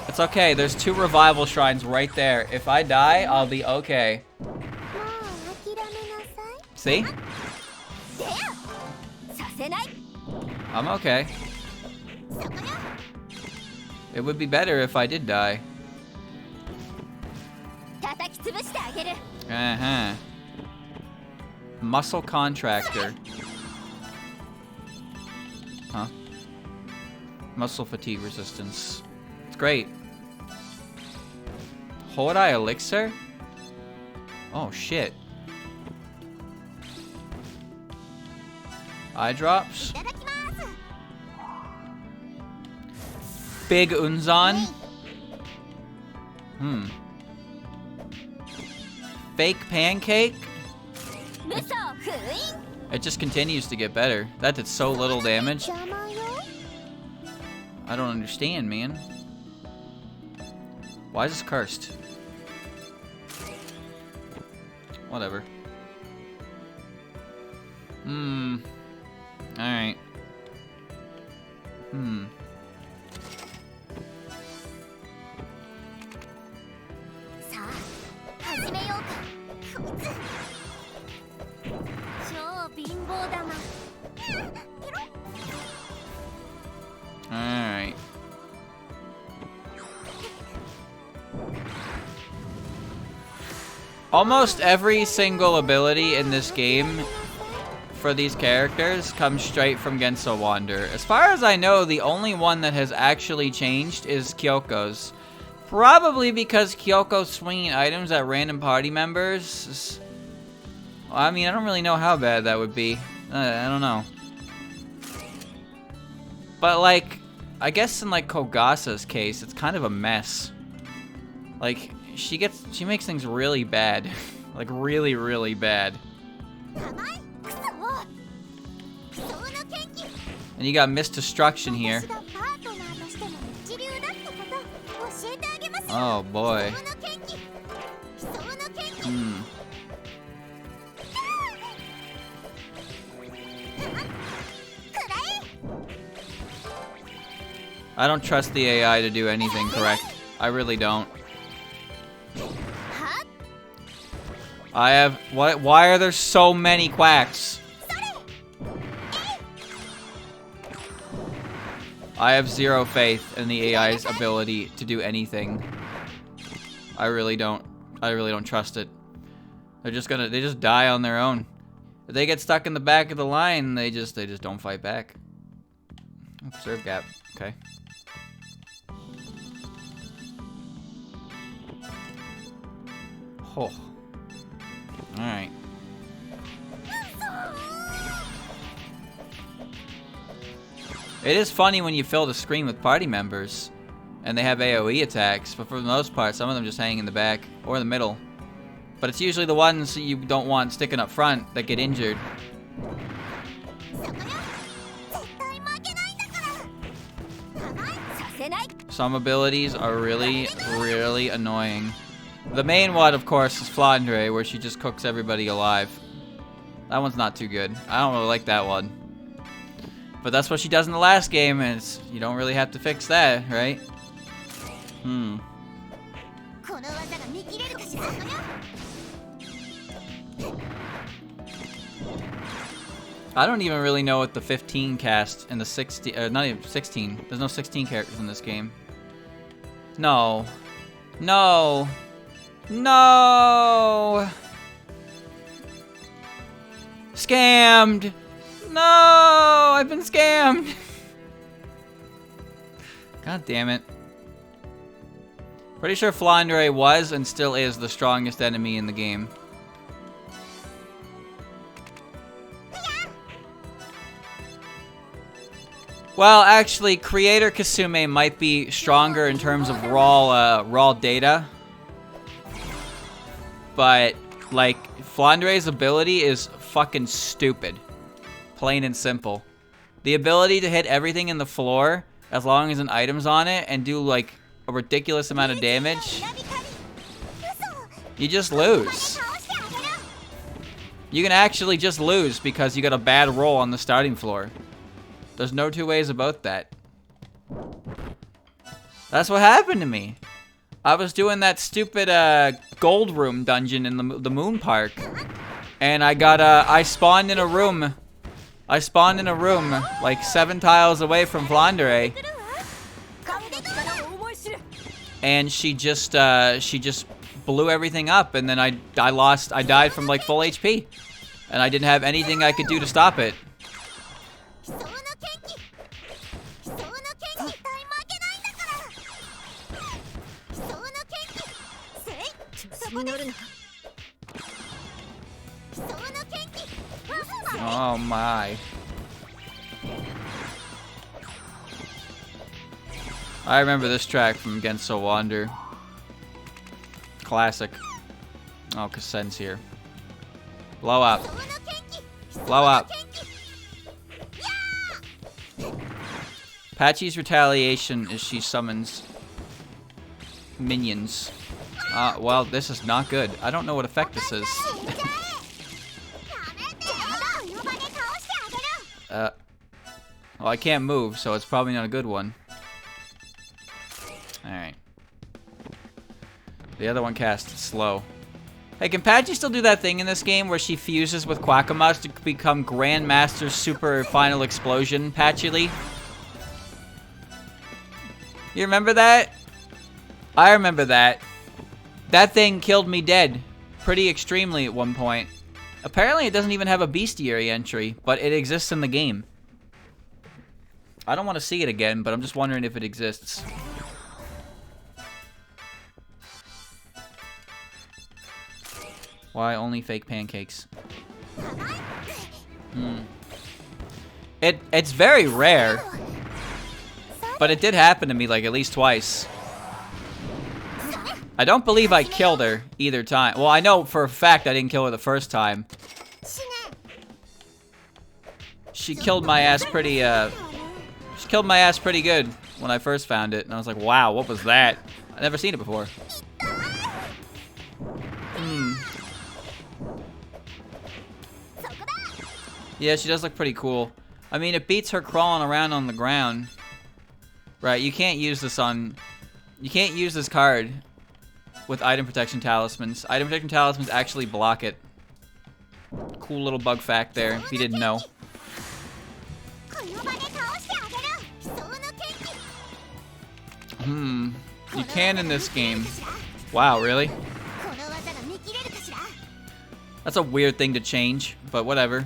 Speaker 1: It's okay, there's 2 revival shrines right there. If I die, I'll be okay. See? I'm okay. It would be better if I did die. Uh-huh. Muscle contractor. Huh? Muscle fatigue resistance. It's great. Hodai elixir? Oh, shit. Eye drops? Big Unzan? Fake pancake? It just continues to get better. That did so little damage. I don't understand, man. Why is this cursed? Whatever. Alright. Alright. Almost every single ability in this game for these characters comes straight from Genso Wander. As far as I know, the only one that has actually changed is Kyoko's. Probably because Kyoko's swinging items at random party members. Well, I mean, I don't really know how bad that would be. I don't know. But like, I guess in like Kogasa's case, it's kind of a mess. Like, she makes things really bad. Like, really, really bad. And you got Misdestruction here. Oh boy. I don't trust the AI to do anything correct. I really don't. Why are there so many quacks? I have zero faith in the AI's ability to do anything. I really don't trust it. They just die on their own. If they get stuck in the back of the line, they just don't fight back. Observe gap. Okay. Oh. Alright. It is funny when you fill the screen with party members and they have AoE attacks, but for the most part, some of them just hang in the back or the middle. But it's usually the ones you don't want sticking up front that get injured. Some abilities are really, really annoying. The main one, of course, is Flandre, where she just cooks everybody alive. That one's not too good. I don't really like that one. But that's what she does in the last game, and you don't really have to fix that, right? I don't even really know what the 15 cast and the 16, not even 16. There's no 16 characters in this game. No. No. No. Scammed. No, I've been scammed. God damn it. Pretty sure Flandre was and still is the strongest enemy in the game. Well, actually, Creator Kasume might be stronger in terms of raw data. But, like, Flandrae's ability is fucking stupid. Plain and simple. The ability to hit everything in the floor, as long as an item's on it, and do, like, a ridiculous amount of damage, you just lose. You can actually just lose because you got a bad roll on the starting floor. There's no two ways about that. That's what happened to me. I was doing that stupid gold room dungeon in the moon park, and I spawned in a room. I spawned in a room like 7 tiles away from Flandre, and she just blew everything up, and then I died from like full HP, and I didn't have anything I could do to stop it. Oh my. I remember this track from Genso Wander. Classic. Oh, Kassen's here. Blow up. Blow up. Patchy's retaliation is she summons minions. Well, this is not good. I don't know what effect this is. Well, I can't move, so it's probably not a good one. Alright. The other one cast slow. Hey, can Patchy still do that thing in this game where she fuses with Quackamas to become Grandmaster Super Final Explosion, Patchy? You remember that? I remember that. That thing killed me dead. Pretty extremely at one point. Apparently it doesn't even have a bestiary entry, but it exists in the game. I don't want to see it again, but I'm just wondering if it exists. Why only fake pancakes? It's very rare, but it did happen to me like at least twice. I don't believe I killed her either time. Well, I know for a fact I didn't kill her the first time. She killed my ass pretty, she killed my ass pretty good when I first found it. And I was like, wow, what was that? I've never seen it before. Yeah, she does look pretty cool. I mean, it beats her crawling around on the ground. Right, you can't use this on... You can't use this card with item protection talismans. Item protection talismans actually block it. Cool little bug fact there, if you didn't know. You can in this game. Wow, really? That's a weird thing to change, but whatever.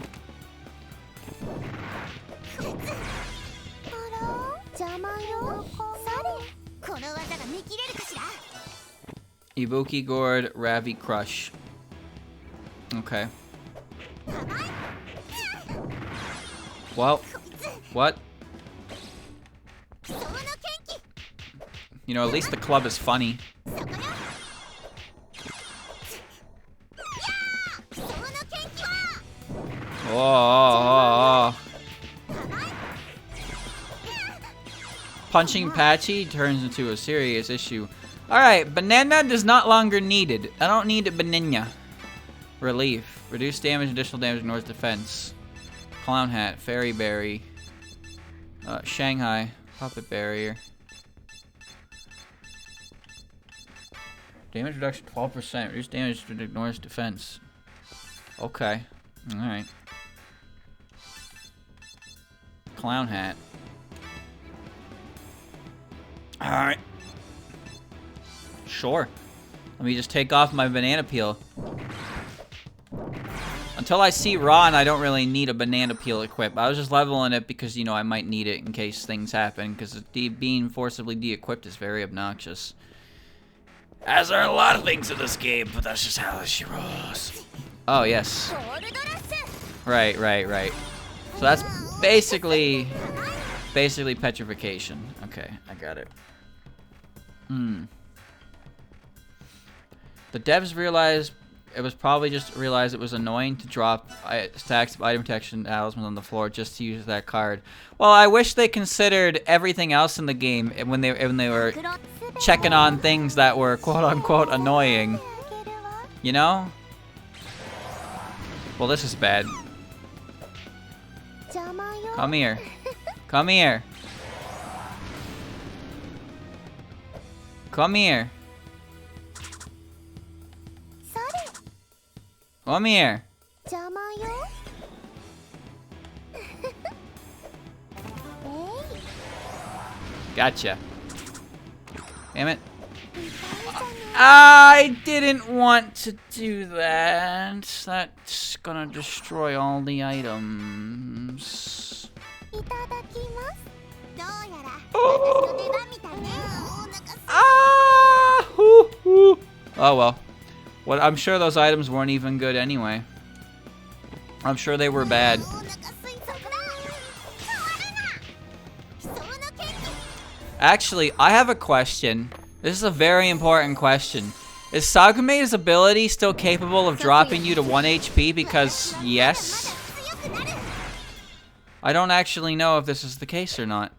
Speaker 1: Ibuki Gourd, Ravi Crush. Okay. Well, what? You know, at least the club is funny. Oh. Punching Patchy turns into a serious issue. Alright, banana is not longer needed. I don't need a banana. Relief. Reduce damage, additional damage, ignores defense. Clown Hat, Fairy Berry. Shanghai, Puppet Barrier. Damage reduction 12%. Reduce damage, ignores defense. Okay. Alright. Clown Hat. Alright. Sure. Let me just take off my banana peel. Until I see Ra, and I don't really need a banana peel equip. I was just leveling it because, you know, I might need it in case things happen. Because being forcibly de-equipped is very obnoxious. As are a lot of things in this game, but that's just how she rolls. Oh, yes. Right. So that's basically Basically petrification. Okay, I got it. The devs realized it was probably just realized it was annoying to drop stacks of item protection talismans on the floor just to use that card. Well, I wish they considered everything else in the game when they were checking on things that were quote unquote annoying. You know? Well, this is bad. Come here. Come here. Come here. Come here. Gotcha. Damn it. I didn't want to do that. That's gonna destroy all the items. Ah! Hoo, hoo. Oh well. What? I'm sure those items weren't even good anyway. I'm sure they were bad. Actually, I have a question. This is a very important question. Is Sagume's ability still capable of dropping you to 1 HP? Because yes. I don't actually know if this is the case or not.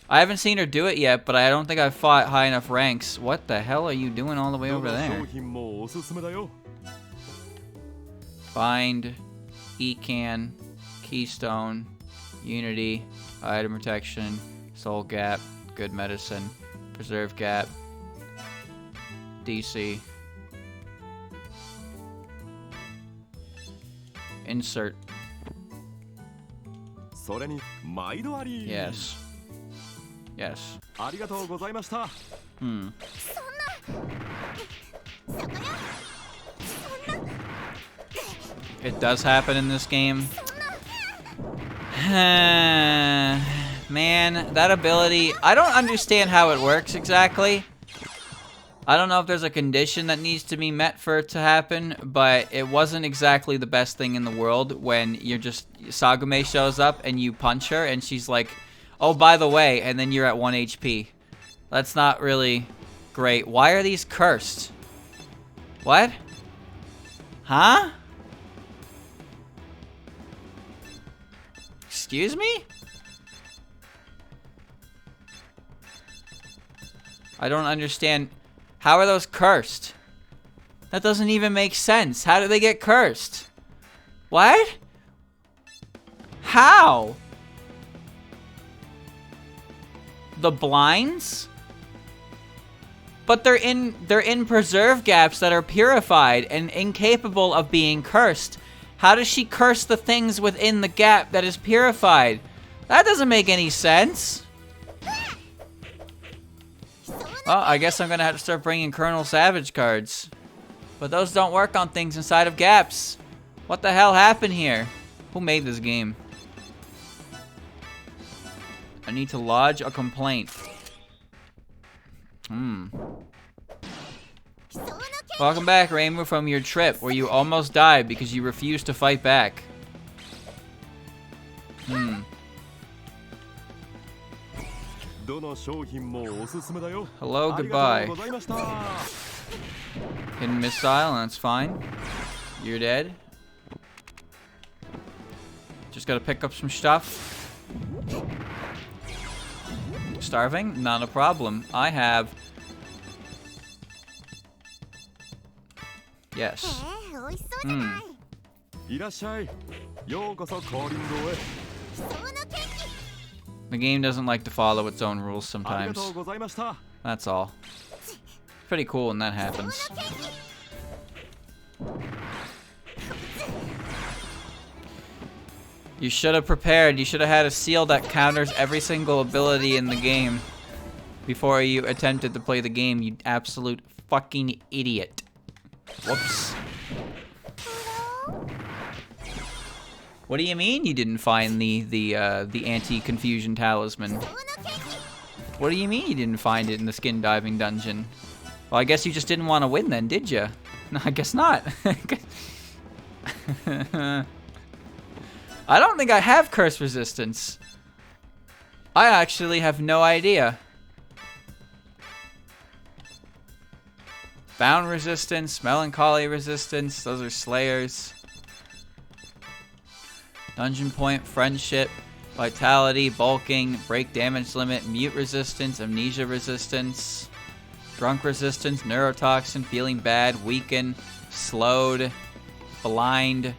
Speaker 1: I haven't seen her do it yet, but I don't think I've fought high enough ranks. What the hell are you doing all the way over there? Bind, E-Can, Keystone, Unity, Item Protection, Soul Gap, Good Medicine, Preserve Gap, DC, Insert. Yes. Yes. It does happen in this game. Man, that ability, I don't understand how it works exactly. I don't know if there's a condition that needs to be met for it to happen, but it wasn't exactly the best thing in the world when you're just, Sagume shows up and you punch her and she's like, oh, by the way, and then you're at 1 HP. That's not really great. Why are these cursed? What? Huh? Excuse me? I don't understand. How are those cursed? That doesn't even make sense. How do they get cursed? What? How? The blinds? But they're in preserve gaps that are purified and incapable of being cursed. How does she curse the things within the gap that is purified? That doesn't make any sense. Well, I guess I'm gonna have to start bringing Colonel Savage cards. But those don't work on things inside of gaps. What the hell happened here? Who made this game? I need to lodge a complaint. Welcome back, Reimu, from your trip where you almost died because you refused to fight back. Hello, goodbye. Hidden missile, that's fine. You're dead. Just gotta pick up some stuff. Starving? Not a problem. I have... Yes. The game doesn't like to follow its own rules sometimes. That's all. Pretty cool when that happens. You should have prepared. You should have had a seal that counters every single ability in the game before you attempted to play the game, you absolute fucking idiot. Whoops. What do you mean you didn't find the anti-confusion talisman? What do you mean you didn't find it in the skin diving dungeon? Well, I guess you just didn't want to win then, did you? No, I guess not. I don't think I have curse resistance. I actually have no idea. Bound resistance, melancholy resistance, those are slayers. Dungeon point, friendship, vitality, bulking, break damage limit, mute resistance, amnesia resistance, drunk resistance, neurotoxin, feeling bad, weaken, slowed, blind.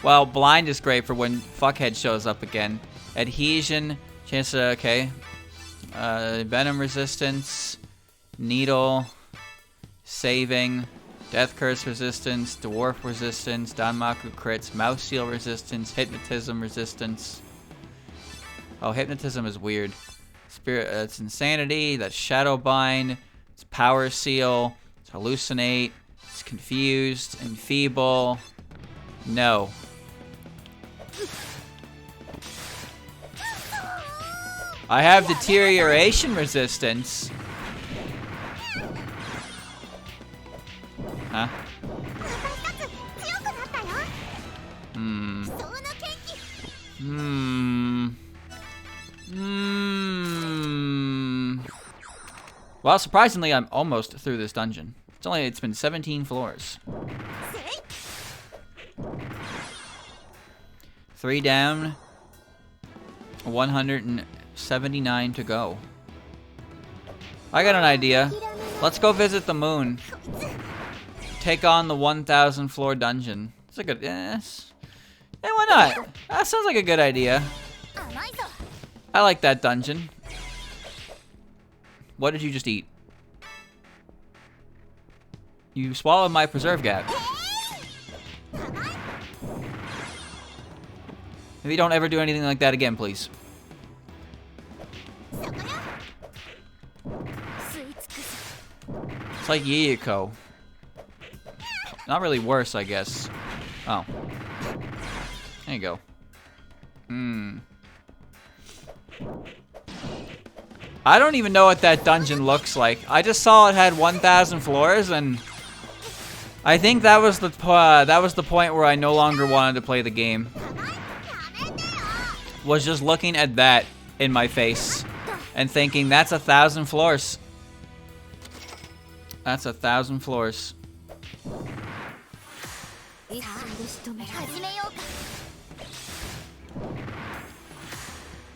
Speaker 1: Well, blind is great for when fuckhead shows up again. Adhesion, chance to, okay. Venom resistance, needle, saving, death curse resistance, dwarf resistance, Danmaku crits, mouse seal resistance, hypnotism resistance. Oh, hypnotism is weird. Spirit, it's insanity, that's shadow bind, it's power seal, it's hallucinate, it's confused, enfeeble. No. I have deterioration resistance. Huh? Well, surprisingly, I'm almost through this dungeon. It's been 17 floors. 3 down, 179 to go. I got an idea. Let's go visit the moon. Take on the 1,000 floor dungeon. It's a good, yes. Hey, why not? That sounds like a good idea. I like that dungeon. What did you just eat? You swallowed my preserve gap. Maybe don't ever do anything like that again, please. It's like Yuyiko. Not really worse, I guess. Oh. There you go. I don't even know what that dungeon looks like. I just saw it had 1,000 floors, and I think that was the point where I no longer wanted to play the game. Was just looking at that in my face and thinking, that's 1,000 floors. That's 1,000 floors.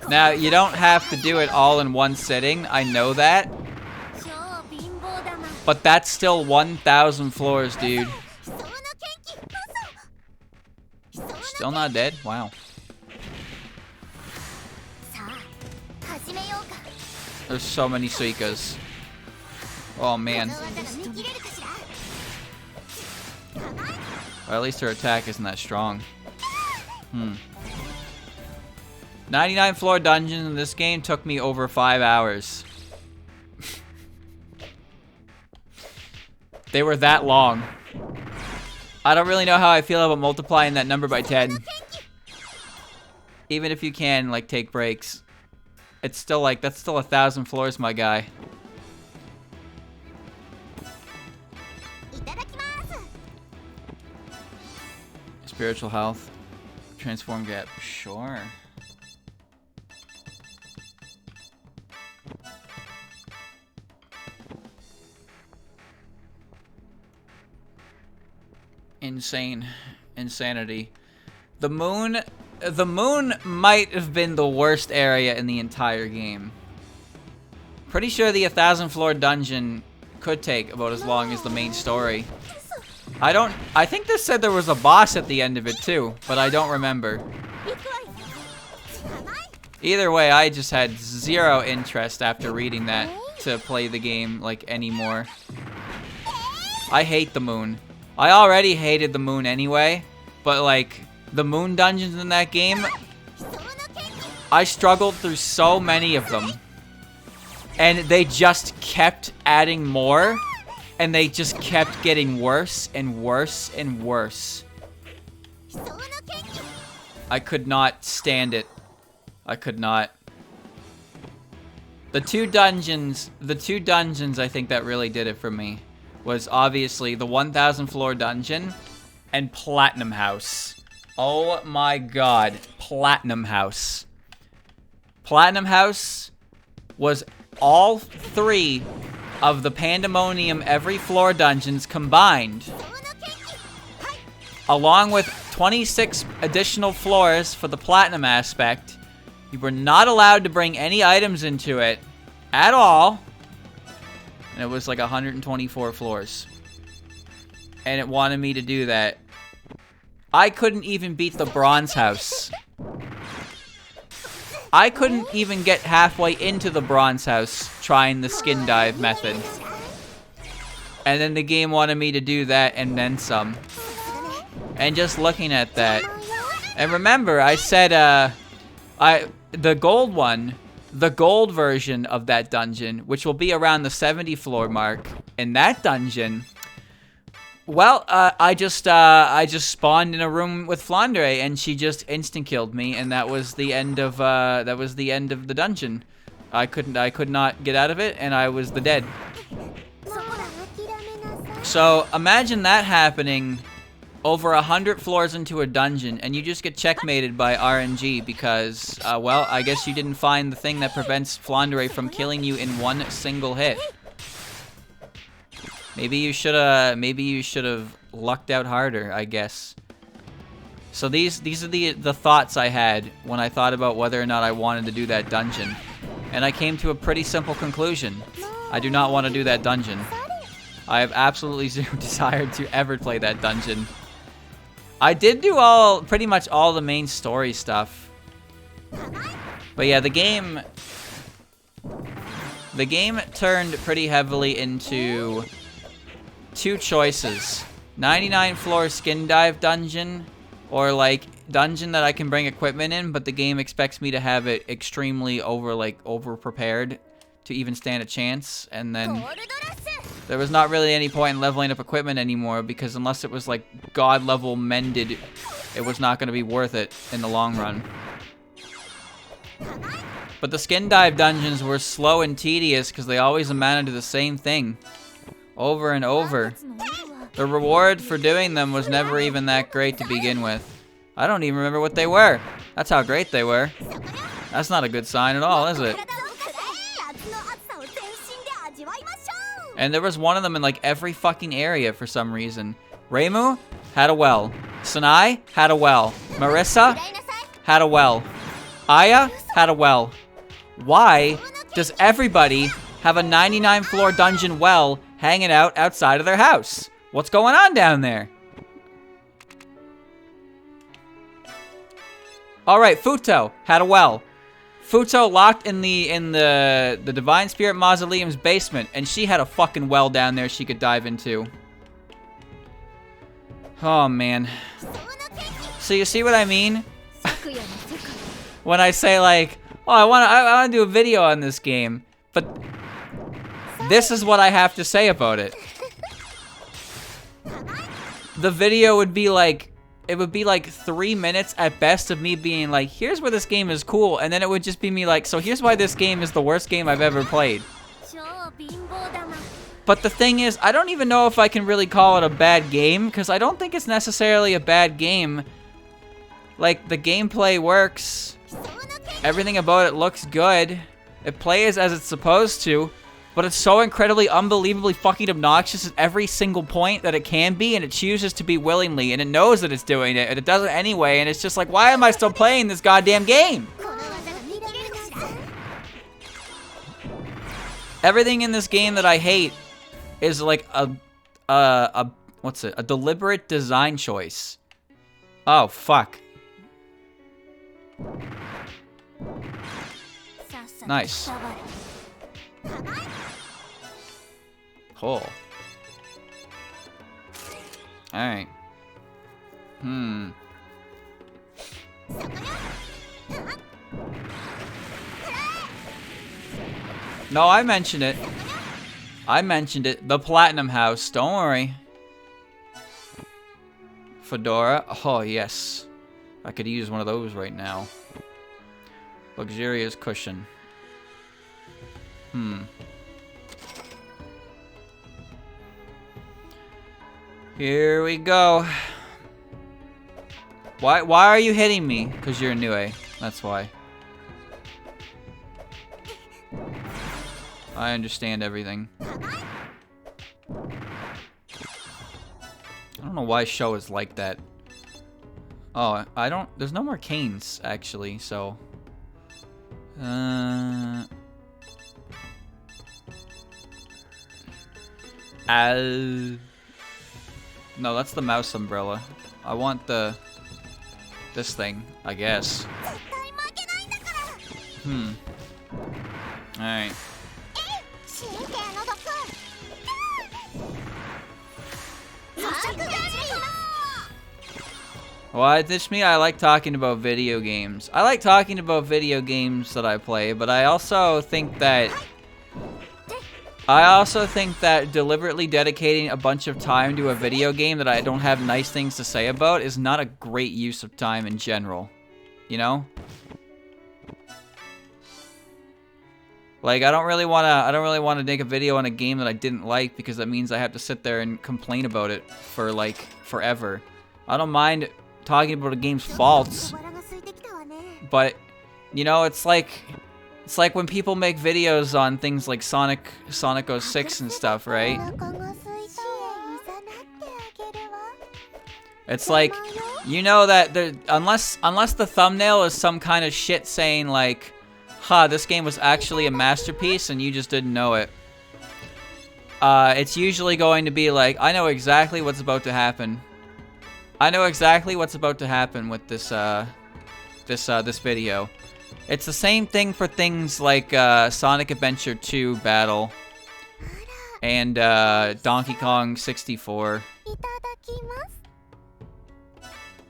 Speaker 1: Now, you don't have to do it all in one sitting. I know that. But that's still 1,000 floors, dude. Still not dead? Wow. There's so many Suikas. Oh, man. Or at least her attack isn't that strong. 99 floor dungeons in this game took me over 5 hours. They were that long. I don't really know how I feel about multiplying that number by 10. Even if you can, like, take breaks. It's still like, that's still 1,000 floors, my guy. Spiritual health. Transform gap. Sure. Insanity. The moon might have been the worst area in the entire game. Pretty sure the 1,000 floor dungeon could take about as long as the main story. I think this said there was a boss at the end of it too, but I don't remember. Either way, I just had zero interest after reading that to play the game like anymore. I hate the moon. I already hated the moon anyway, but like the moon dungeons in that game, I struggled through so many of them. And they just kept adding more, and they just kept getting worse and worse and worse. I could not stand it. I could not. The two dungeons I think that really did it for me was obviously the 1,000 floor dungeon and Platinum House. Oh my god, Platinum House. Platinum House was all 3 of the Pandemonium every floor dungeons combined, along with 26 additional floors for the Platinum aspect. You were not allowed to bring any items into it at all. And it was like 124 floors. And it wanted me to do that. I couldn't even beat the Bronze House. I couldn't even get halfway into the Bronze House trying the skin dive method. And then the game wanted me to do that and then some. And just looking at that. And remember, I said, the gold one, the gold version of that dungeon, which will be around the 70 floor mark in that dungeon. Well, I just spawned in a room with Flandre, and she just instant killed me, and that was the end of the dungeon. I could not get out of it, and I was the dead. So imagine that happening over 100 floors into a dungeon, and you just get checkmated by RNG because, well, I guess you didn't find the thing that prevents Flandre from killing you in one single hit. Maybe you should have lucked out harder, I guess. So these are the thoughts I had when I thought about whether or not I wanted to do that dungeon. And I came to a pretty simple conclusion. I do not want to do that dungeon. I have absolutely zero desire to ever play that dungeon. I did do pretty much all the main story stuff. But yeah, the game turned pretty heavily into 2 choices. 99 floor skin dive dungeon, or like dungeon that I can bring equipment in, but the game expects me to have it extremely over prepared to even stand a chance. And then there was not really any point in leveling up equipment anymore, because unless it was like god level mended, it was not going to be worth it in the long run. But the skin dive dungeons were slow and tedious because they always amounted to the same thing over and over. The reward for doing them was never even that great to begin with. I don't even remember what they were. That's how great they were. That's not a good sign at all, is it? And there was one of them in like every fucking area for some reason. Reimu had a well. Sanai had a well. Marissa had a well. Aya had a well. Why does everybody have a 99 floor dungeon well hanging out outside of their house? What's going on down there? All right, Futo had a well. Futo locked in the Divine Spirit Mausoleum's basement, and she had a fucking well down there she could dive into. Oh man. So you see what I mean? When I say like, oh, I want to do a video on this game, but this is what I have to say about it. The video would be like, it would be like 3 minutes at best of me being like, here's where this game is cool, and then it would just be me like, so here's why this game is the worst game I've ever played. But the thing is, I don't even know if I can really call it a bad game, because I don't think it's necessarily a bad game. Like, the gameplay works. Everything about it looks good. It plays as it's supposed to. But it's so incredibly, unbelievably fucking obnoxious at every single point that it can be, and it chooses to be willingly, and it knows that it's doing it, and it does it anyway, and it's just like, why am I still playing this goddamn game? Everything in this game that I hate is like a deliberate design choice. Oh, fuck. Nice. Cool. Alright. No, I mentioned it. I mentioned it. The Platinum House. Don't worry. Fedora. Oh, yes. I could use one of those right now. Luxurious cushion. Here we go. Why are you hitting me? Because you're a new A. That's why. I understand everything. I don't know why show is like that. Oh, I don't... There's no more canes, actually, so... No, that's the mouse umbrella. I want the... This thing, I guess. Alright. Well, it's me. I like talking about video games. I like talking about video games that I play, but I also think that deliberately dedicating a bunch of time to a video game that I don't have nice things to say about is not a great use of time in general. You know? Like, I don't really want to make a video on a game that I didn't like because that means I have to sit there and complain about it for like forever. I don't mind talking about a game's faults, but you know, it's like when people make videos on things like Sonic 06 and stuff, right? It's like, you know that unless the thumbnail is some kind of shit saying like, "Ha, this game was actually a masterpiece and you just didn't know it." It's usually going to be like, I know exactly what's about to happen. I know exactly what's about to happen with this this video. It's the same thing for things like Sonic Adventure 2 Battle and Donkey Kong 64.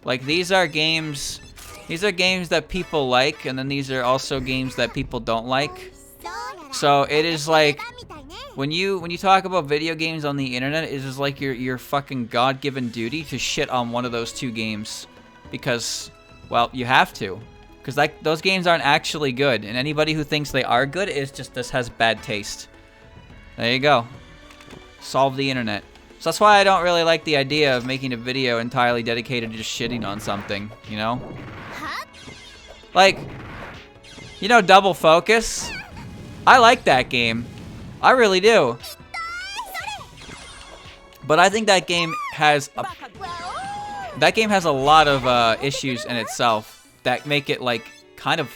Speaker 1: Like, these are games that people like, and then these are also games that people don't like. So it is like, when you talk about video games on the internet, it is like your fucking God-given duty to shit on one of those two games, because, well, you have to, because those games aren't actually good, and anybody who thinks they are good is just has bad taste. There you go. Solve the internet. So that's why I don't really like the idea of making a video entirely dedicated to just shitting on something, you know? Like, you know, Double Focus? I like that game. I really do. But I think that game has a lot of issues in itself that make it like kind of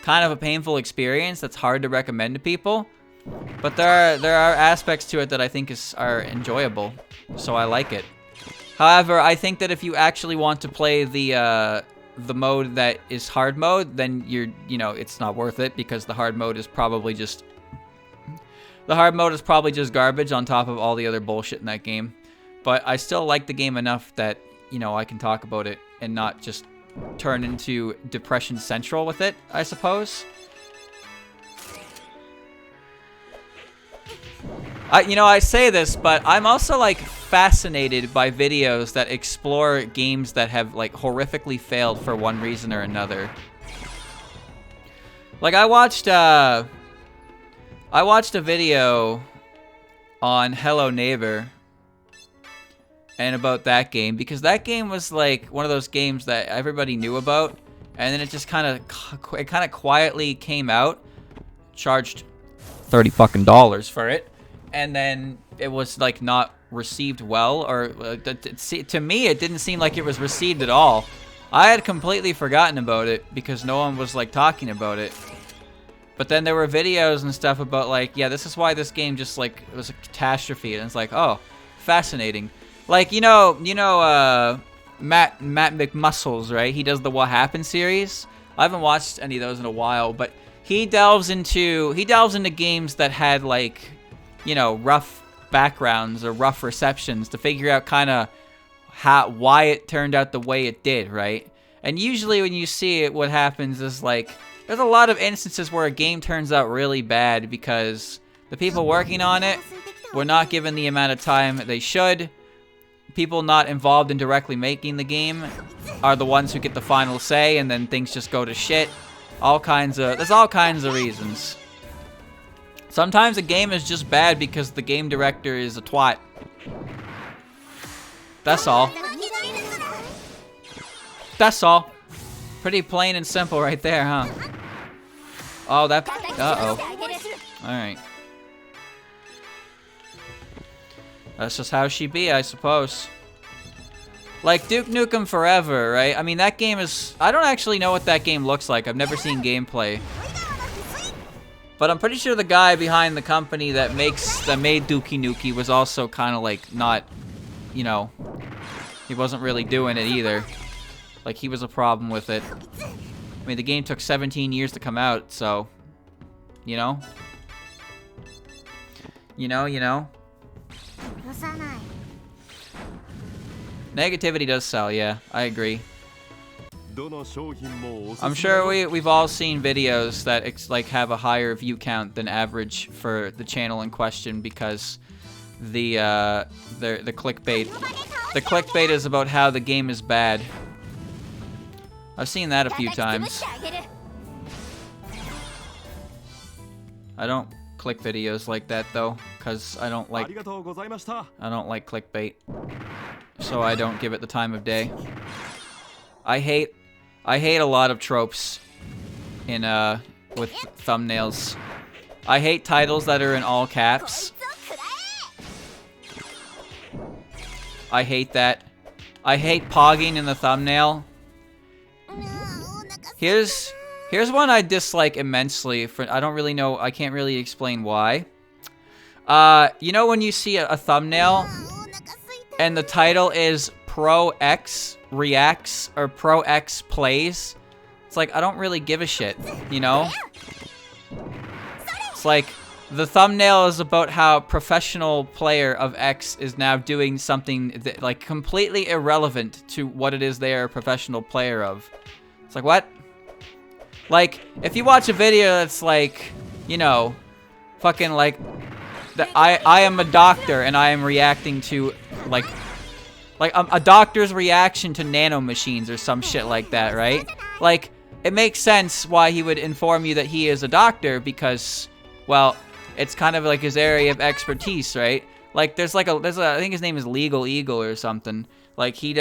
Speaker 1: a painful experience that's hard to recommend to people. But there are aspects to it that I think are enjoyable, so I like it. However, I think that if you actually want to play the mode that is hard mode, then you know, it's not worth it, because the hard mode is probably just garbage on top of all the other bullshit in that game. But I still like the game enough that, you know, I can talk about it and not just turn into Depression Central with it, I suppose. You know, I say this, but I'm also, like, fascinated by videos that explore games that have, like, horrifically failed for one reason or another. Like, I watched a video on Hello Neighbor and about that game, because that game was, like, one of those games that everybody knew about, and then it just kind of quietly came out, charged $30 fucking for it. And then it was like not received well, or to me it didn't seem like it was received at all. I had completely forgotten about it because no one was like talking about it. But then there were videos and stuff about like, yeah, this is why this game just like, it was a catastrophe, and it's like, oh, fascinating. Like, you know Matt McMuscles, right? He does the What Happened series. I haven't watched any of those in a while, but he delves into games that had like, you know, rough backgrounds or rough receptions to figure out kind of why it turned out the way it did, right? And usually when you see it, what happens is like, there's a lot of instances where a game turns out really bad because the people working on it were not given the amount of time they should. People not involved in directly making the game are the ones who get the final say, and then things just go to shit. There's all kinds of reasons. Sometimes a game is just bad because the game director is a twat. That's all. That's all. Pretty plain and simple right there, huh? Oh, that... Uh-oh. Alright. That's just how she be, I suppose. Like Duke Nukem Forever, right? I mean, that game is... I don't actually know what that game looks like. I've never seen gameplay. But I'm pretty sure the guy behind the company that made Dookie Nukem was also kind of like not, you know, he wasn't really doing it either. Like he was a problem with it. I mean, the game took 17 years to come out, so, you know. You know. Negativity does sell, yeah, I agree. I'm sure we've all seen videos that like have a higher view count than average for the channel in question because the clickbait. The clickbait is about how the game is bad. I've seen that a few times. I don't click videos like that though, cause I don't like clickbait. So I don't give it the time of day. I hate a lot of tropes in with thumbnails. I hate titles that are in all caps. I hate that. I hate pogging in the thumbnail. Here's one I dislike immensely. I don't really know. I can't really explain why. You know when you see a thumbnail and the title is Pro X Reacts or Pro X Plays? It's like, I don't really give a shit, you know? It's like, the thumbnail is about how professional player of X is now doing something that, like, completely irrelevant to what it is they are a professional player of. It's like, what? Like, if you watch a video that's like, you know, fucking like, I am a doctor and I am reacting to, like a doctor's reaction to nanomachines or some shit like that, right? Like, it makes sense why he would inform you that he is a doctor because, well, it's kind of like his area of expertise, right? Like, there's a, I think his name is Legal Eagle or something. Like, he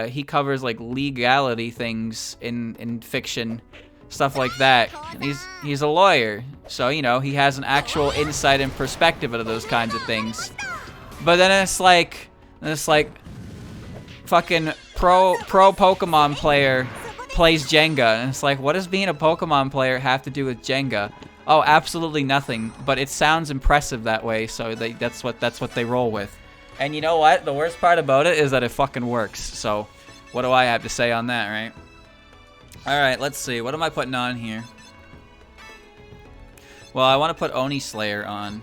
Speaker 1: he covers, like, legality things in fiction, stuff like that. And he's a lawyer, so, you know, he has an actual insight and perspective into those kinds of things. But then it's like, fucking pro Pokemon player plays Jenga, and it's like, what does being a Pokemon player have to do with Jenga? Oh, absolutely nothing. But it sounds impressive that way, so that's what they roll with. And you know what? The worst part about it is that it fucking works. So, what do I have to say on that, right? All right, let's see. What am I putting on here? Well, I want to put Oni Slayer on.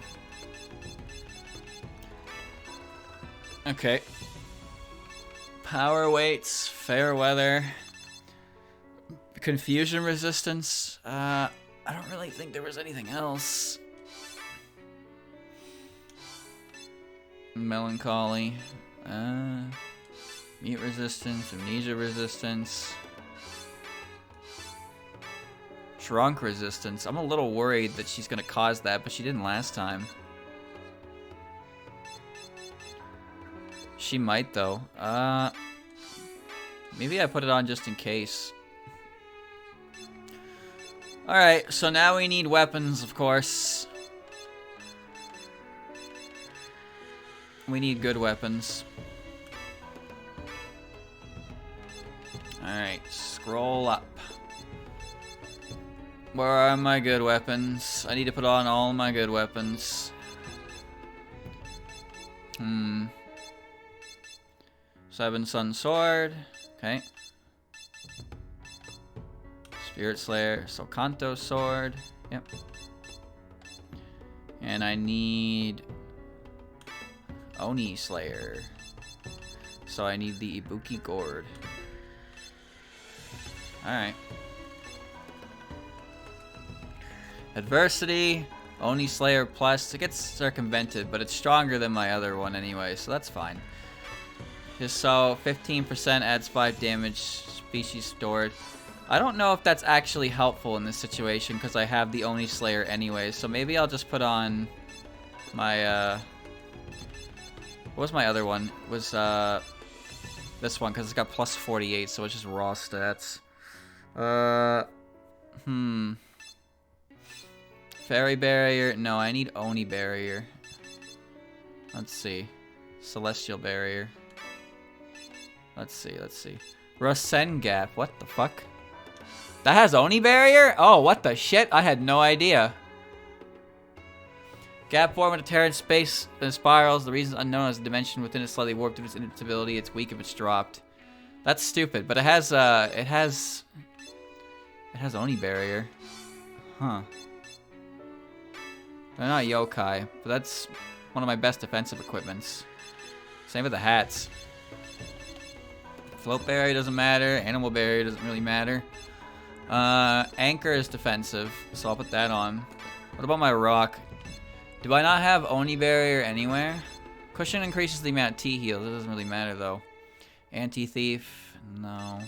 Speaker 1: Okay. Power weights, fair weather, confusion resistance. I don't really think there was anything else. Melancholy, mute resistance, amnesia resistance, drunk resistance. I'm a little worried that she's gonna cause that, but she didn't last time. She might though. Maybe I put it on just in case. Alright, so now we need weapons, of course. We need good weapons. Alright, scroll up. Where are my good weapons? I need to put on all my good weapons. Seven Sun Sword. Okay. Spirit Slayer. So Kanto Sword. Yep. And I need Oni Slayer. So I need the Ibuki Gourd. Alright. Adversity. Oni Slayer Plus. It gets circumvented, but it's stronger than my other one anyway, so that's fine. Just so 15% adds 5 damage. Species stored. I don't know if that's actually helpful in this situation because I have the Oni Slayer anyway, so maybe I'll just put on my, what was my other one? It was, this one, because it's got plus 48, so it's just raw stats. Fairy barrier. No, I need Oni barrier. Let's see. Celestial barrier. Let's see. Rasen gap. What the fuck? That has Oni barrier? Oh, what the shit? I had no idea. Gap form in a tear in space and spirals. The reason is unknown as a dimension within is slightly warped due to its instability. It's weak if it's dropped. That's stupid, but it has Oni barrier. Huh. They're not yokai, but that's one of my best defensive equipments. Same with the hats. Float barrier doesn't matter. Animal barrier doesn't really matter. Anchor is defensive, so I'll put that on. What about my rock? Do I not have Oni barrier anywhere? Cushion increases the amount of T heals. It doesn't really matter though. Anti-thief, no.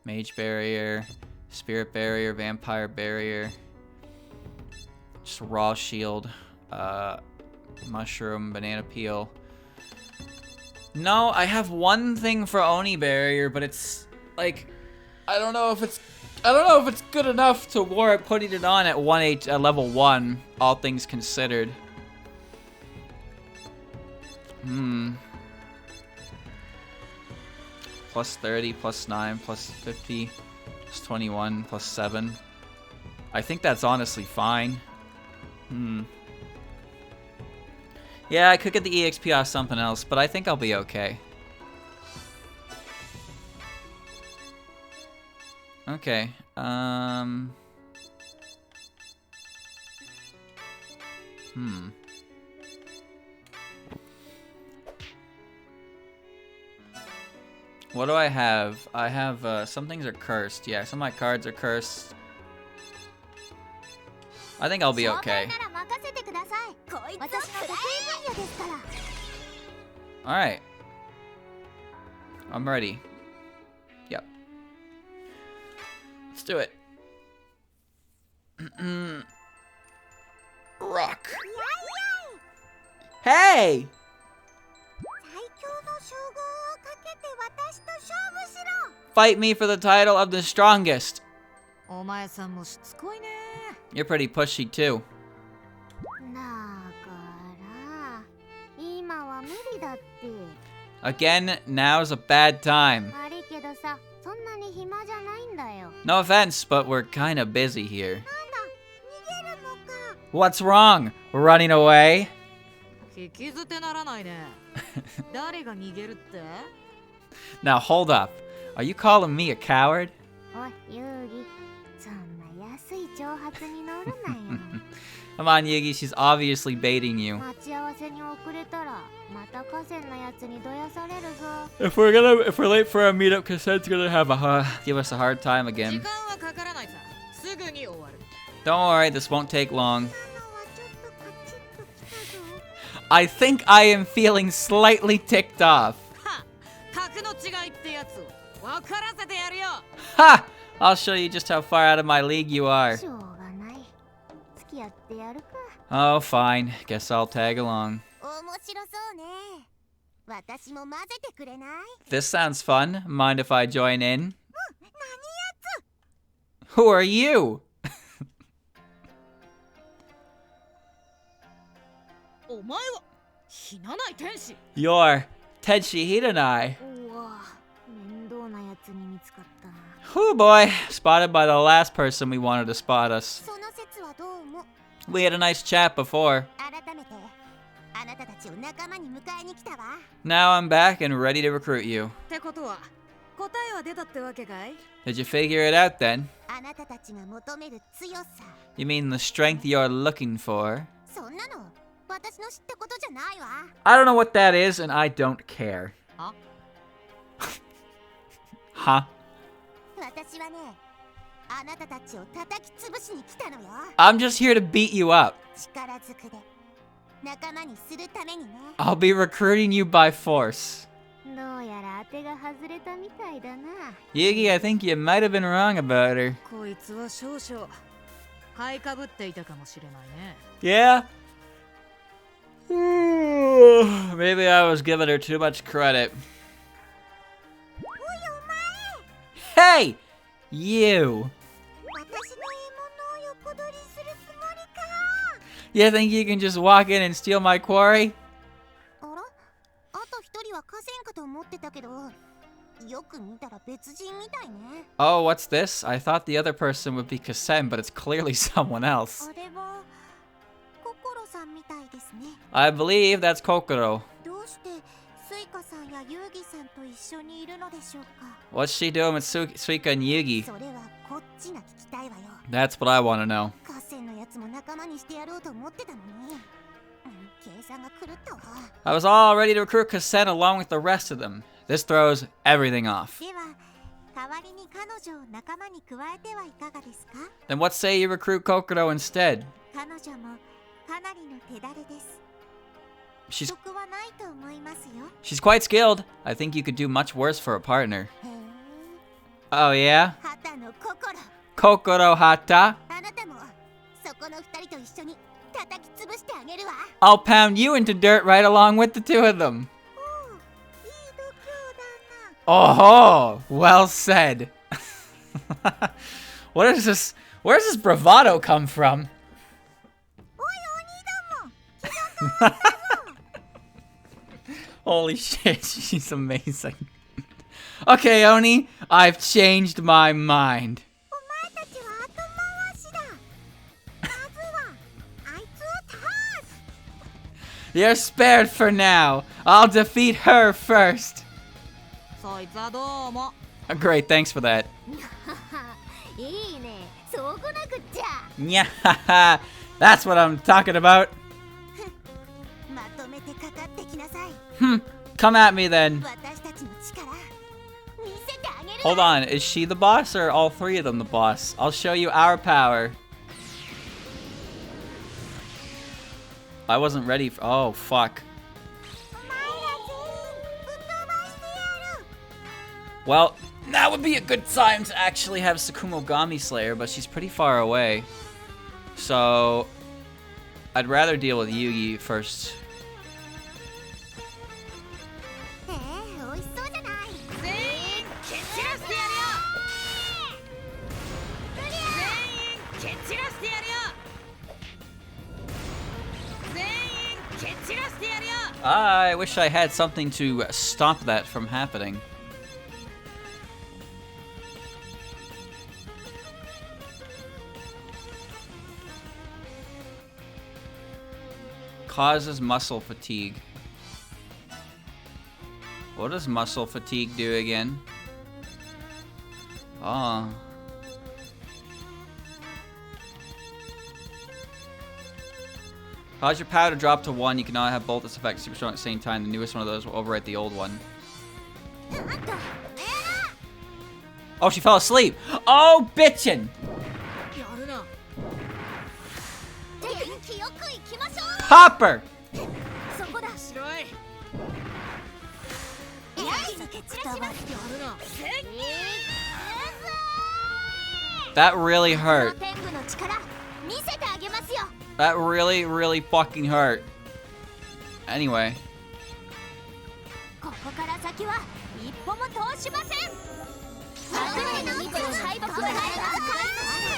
Speaker 1: Mage barrier, spirit barrier, vampire barrier. Just raw shield. Mushroom, banana peel. No, I have one thing for Oni barrier, but it's like I don't know if it's good enough to warrant putting it on at level 1, all things considered. Plus 30, plus 9, plus 50, plus 21, plus 7. I think that's honestly fine. Yeah, I could get the EXP off something else, but I think I'll be okay. Okay, What do I have? I have, some things are cursed. Yeah, some of my cards are cursed. I think I'll be okay. Alright. I'm ready. Yep. Let's do it. Rock. Hey! Fight me for the title of the strongest. You're pretty pushy too. Again, now's a bad time. No offense, but we're kinda busy here. What's wrong? Running away? Now hold up. Are you calling me a coward? Come on, Yugi, she's obviously baiting you. If we're late for our meetup, Cassette's gonna give us a hard time again. Don't worry, this won't take long. I think I am feeling slightly ticked off. Ha! I'll show you just how far out of my league you are. Oh, fine. Guess I'll tag along. This sounds fun. Mind if I join in? Who are you? You're Tenshi Hidanai. Whew, boy. Spotted by the last person we wanted to spot us. We had a nice chat before. Now I'm back and ready to recruit you. Did you figure it out then? You mean the strength you're looking for? I don't know what that is, and I don't care. Huh? I'm just here to beat you up. I'll be recruiting you by force. Yugi, I think you might have been wrong about her. Yeah? Maybe I was giving her too much credit. Hey! You! You think you can just walk in and steal my quarry?
Speaker 2: あら、あと一人は河川かと思ってたけど、よく見たら別人みたいね。
Speaker 1: Oh, what's this? I thought the other person would be Kasen, but it's clearly someone else.
Speaker 2: あれは心さんみたいですね。
Speaker 1: I believe that's Kokoro.
Speaker 2: どうしてスイカさんやユウギさんと一緒にいるのでしょうか。
Speaker 1: What's she doing with Suika and Yugi?
Speaker 2: それはこっちが聞きたいわよ。
Speaker 1: That's what I want to know.
Speaker 2: 河川のやつも仲間にしてやろうと思ってたのに、計算が狂ったわ。
Speaker 1: I was all ready to recruit Kasen along with the rest of them. This throws everything off.
Speaker 2: では代わりに彼女を仲間に加えてはいかがですか。
Speaker 1: Then what say you recruit Kokoro instead?
Speaker 2: 彼女もかなりの手だれです。
Speaker 1: She's
Speaker 2: 不足はないと思いますよ。
Speaker 1: she's quite skilled. I think you could do much worse for a partner.
Speaker 2: へえ、
Speaker 1: Oh yeah?
Speaker 2: 旗の心。
Speaker 1: Kokoro Hata?
Speaker 2: あなたもそこの二人と一緒に叩き潰してあげるわ。
Speaker 1: I'll pound you into dirt right along with the two of them.
Speaker 2: おう、いい度胸だな。
Speaker 1: Oh, well said. What is this? Where does this bravado come from?
Speaker 2: おい、お兄どんも気が変わったぞ。
Speaker 1: Holy shit, she's amazing. Okay, Oni, I've changed my mind.
Speaker 2: お前たちは後回しだ。まずはあいつを倒す。
Speaker 1: You're spared for now. I'll defeat her first.
Speaker 2: そいつはどうも。
Speaker 1: Great, thanks for that.
Speaker 2: いいね、そうこなくっちゃ。
Speaker 1: Yeah, that's what I'm talking about.
Speaker 2: まとめてかかってきなさい。
Speaker 1: Come at me then.
Speaker 2: 私たちの力見せてあげる。
Speaker 1: Hold on, is she the boss or all three of them the boss? I'll show you our power. I wasn't ready for— oh, fuck.
Speaker 2: お前ら全員ぶっ飛ばしてやる。
Speaker 1: Well, that would be a good time to actually have Sakumogami Slayer, but she's pretty far away. So, I'd rather deal with Yugi first.
Speaker 2: へえ、美味しそうじゃない。全員蹴散らしてやるよ。全員蹴散らしてやるよ。全員蹴散らしてやるよ。
Speaker 1: I wish I had something to stop that from happening. Causes muscle fatigue. What does muscle fatigue do again? Oh. Cause your power to drop to 1. You can now have both its effects super strong at the same time. The newest one of those will overwrite the old one. Oh, she fell asleep. Oh, bitchin'!
Speaker 2: やるな。元気よく行きましょう。
Speaker 1: Hopper!
Speaker 2: そこだ。白い。蹴散らします。やるな。
Speaker 1: That really hurt.
Speaker 2: 天狗の力見せてあげますよ。
Speaker 1: That really, really fucking hurt. Anyway.
Speaker 2: ここから先は一歩も通しません。悪魔の蜜の敗北をないわ。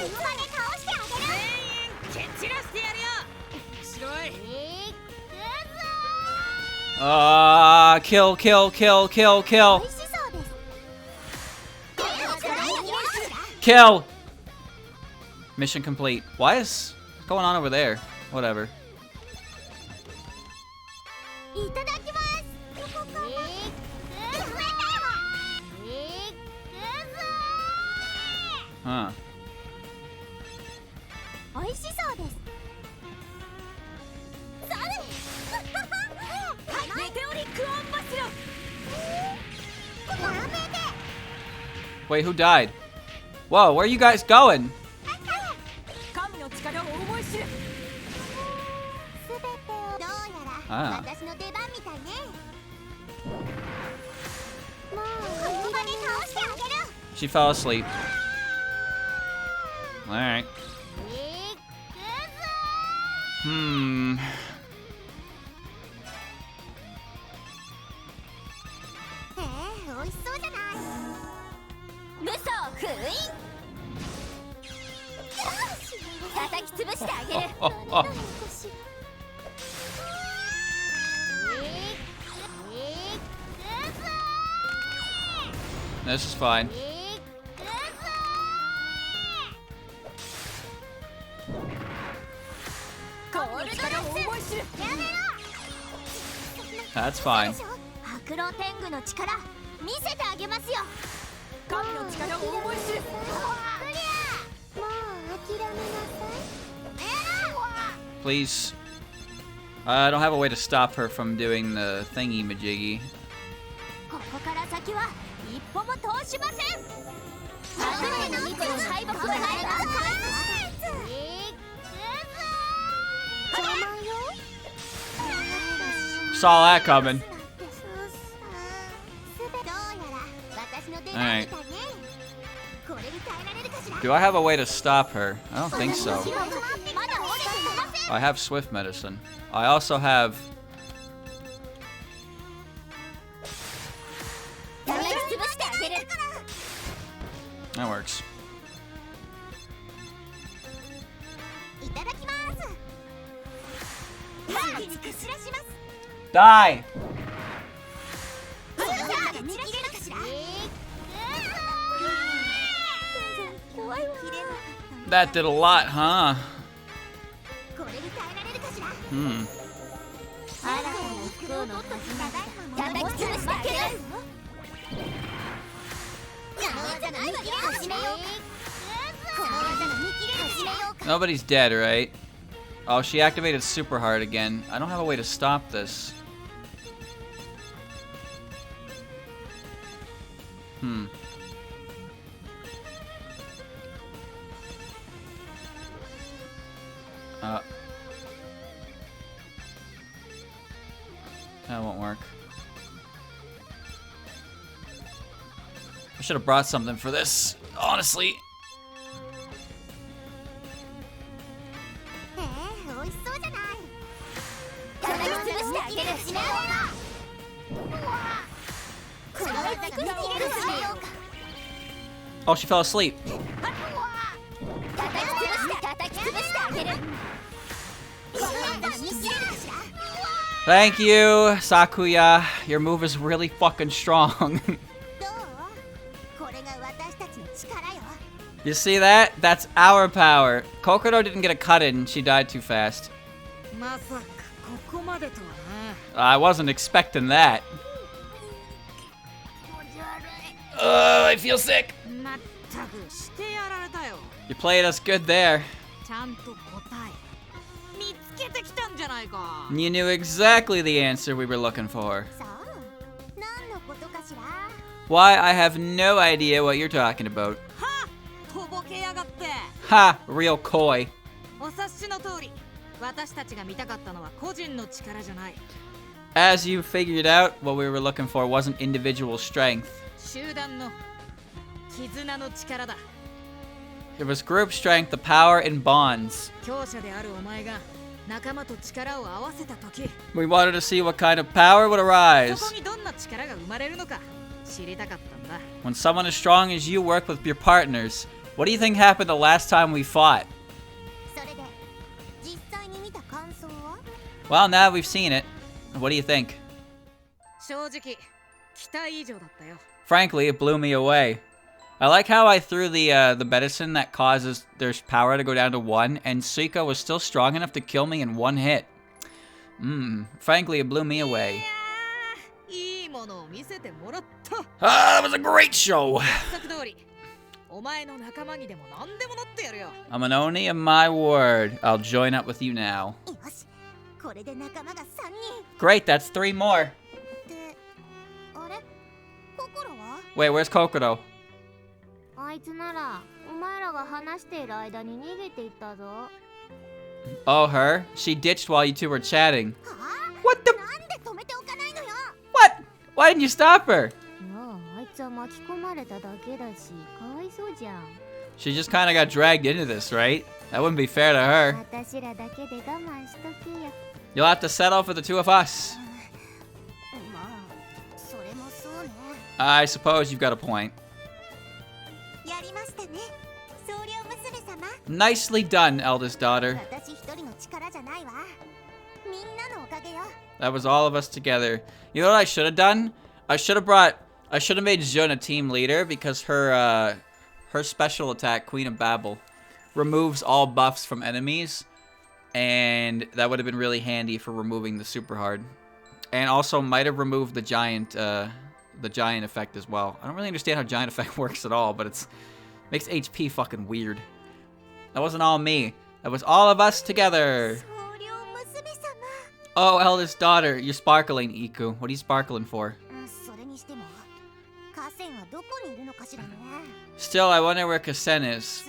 Speaker 2: 今で倒してあげる。全員蹴散らしてやるよ。白い。
Speaker 1: Kill, kill, kill, kill, kill.
Speaker 2: 美味しそうです。
Speaker 1: Kill! Mission complete. Why is— what's going on over there? Whatever.
Speaker 2: いただきます。
Speaker 1: Huh.
Speaker 2: 美味しそうです。メテオリックオンバスロ。やめて。
Speaker 1: Wait, who died? Whoa, where are you guys going?
Speaker 2: 神の力を思い知る。すべてを。どうやら私の出番みたいね。もうこの場で倒してあげる。
Speaker 1: She fell asleep. Alright. Hmm.
Speaker 2: へえ、美味しそうじゃない。武装封印。叩き潰してあげる。
Speaker 1: This is fine. That's fine. Please. I don't have a way to stop her from doing the thingy majiggy. Saw that coming. Alright. Do I have a way to stop her? I don't think so. I have Swift Medicine. I also have... That works. Die! That did a lot, huh? Hmm. Nobody's dead, right? Oh, she activated super hard again. I don't have a way to stop this. Hmm. That won't work. I should have brought something for this, honestly. Oh, she fell asleep. Thank you, Sakuya. Your move is really fucking strong. You see that? That's our power. Kokoro didn't get a cut in. She died too fast. I wasn't expecting that. I feel sick. You played us good there. You knew exactly the answer we were looking for. Why, I have no idea what you're talking about. Ha! Real coy. As you figured out, what we were looking for wasn't individual strength. It was group strength, the power in bonds. We wanted to see what kind of power would arise. When someone as strong as you work with your partners, what do you think happened the last time we fought? Well, now we've seen it. What do you think? Frankly, it blew me away. I like how I threw the medicine that causes their power to go down to 1, and Suika was still strong enough to kill me in 1 hit. Frankly, it blew me away. Ah, that was a great show! I'm an Oni of my word. I'll join up with you now. Great, that's 3 more. Wait, where's Kokoro? Oh, her? She ditched while you two were chatting. What the? What? Why didn't you stop her? She just kind of got dragged into this, right? That wouldn't be fair to her. You'll have to settle for the 2 of us. I suppose you've got a point. Nicely done, eldest daughter. That was all of us together. You know what I should have done? I should have brought I should have made Jun a team leader because her special attack, Queen of Babel, removes all buffs from enemies, and that would have been really handy for removing the super hard. And also might have removed the giant effect as well. I don't really understand how giant effect works at all, but it makes HP fucking weird. That wasn't all me. That was all of us together. Oh, eldest daughter, you're sparkling, Iku. What are you sparkling for? Still, I wonder where Kasen is.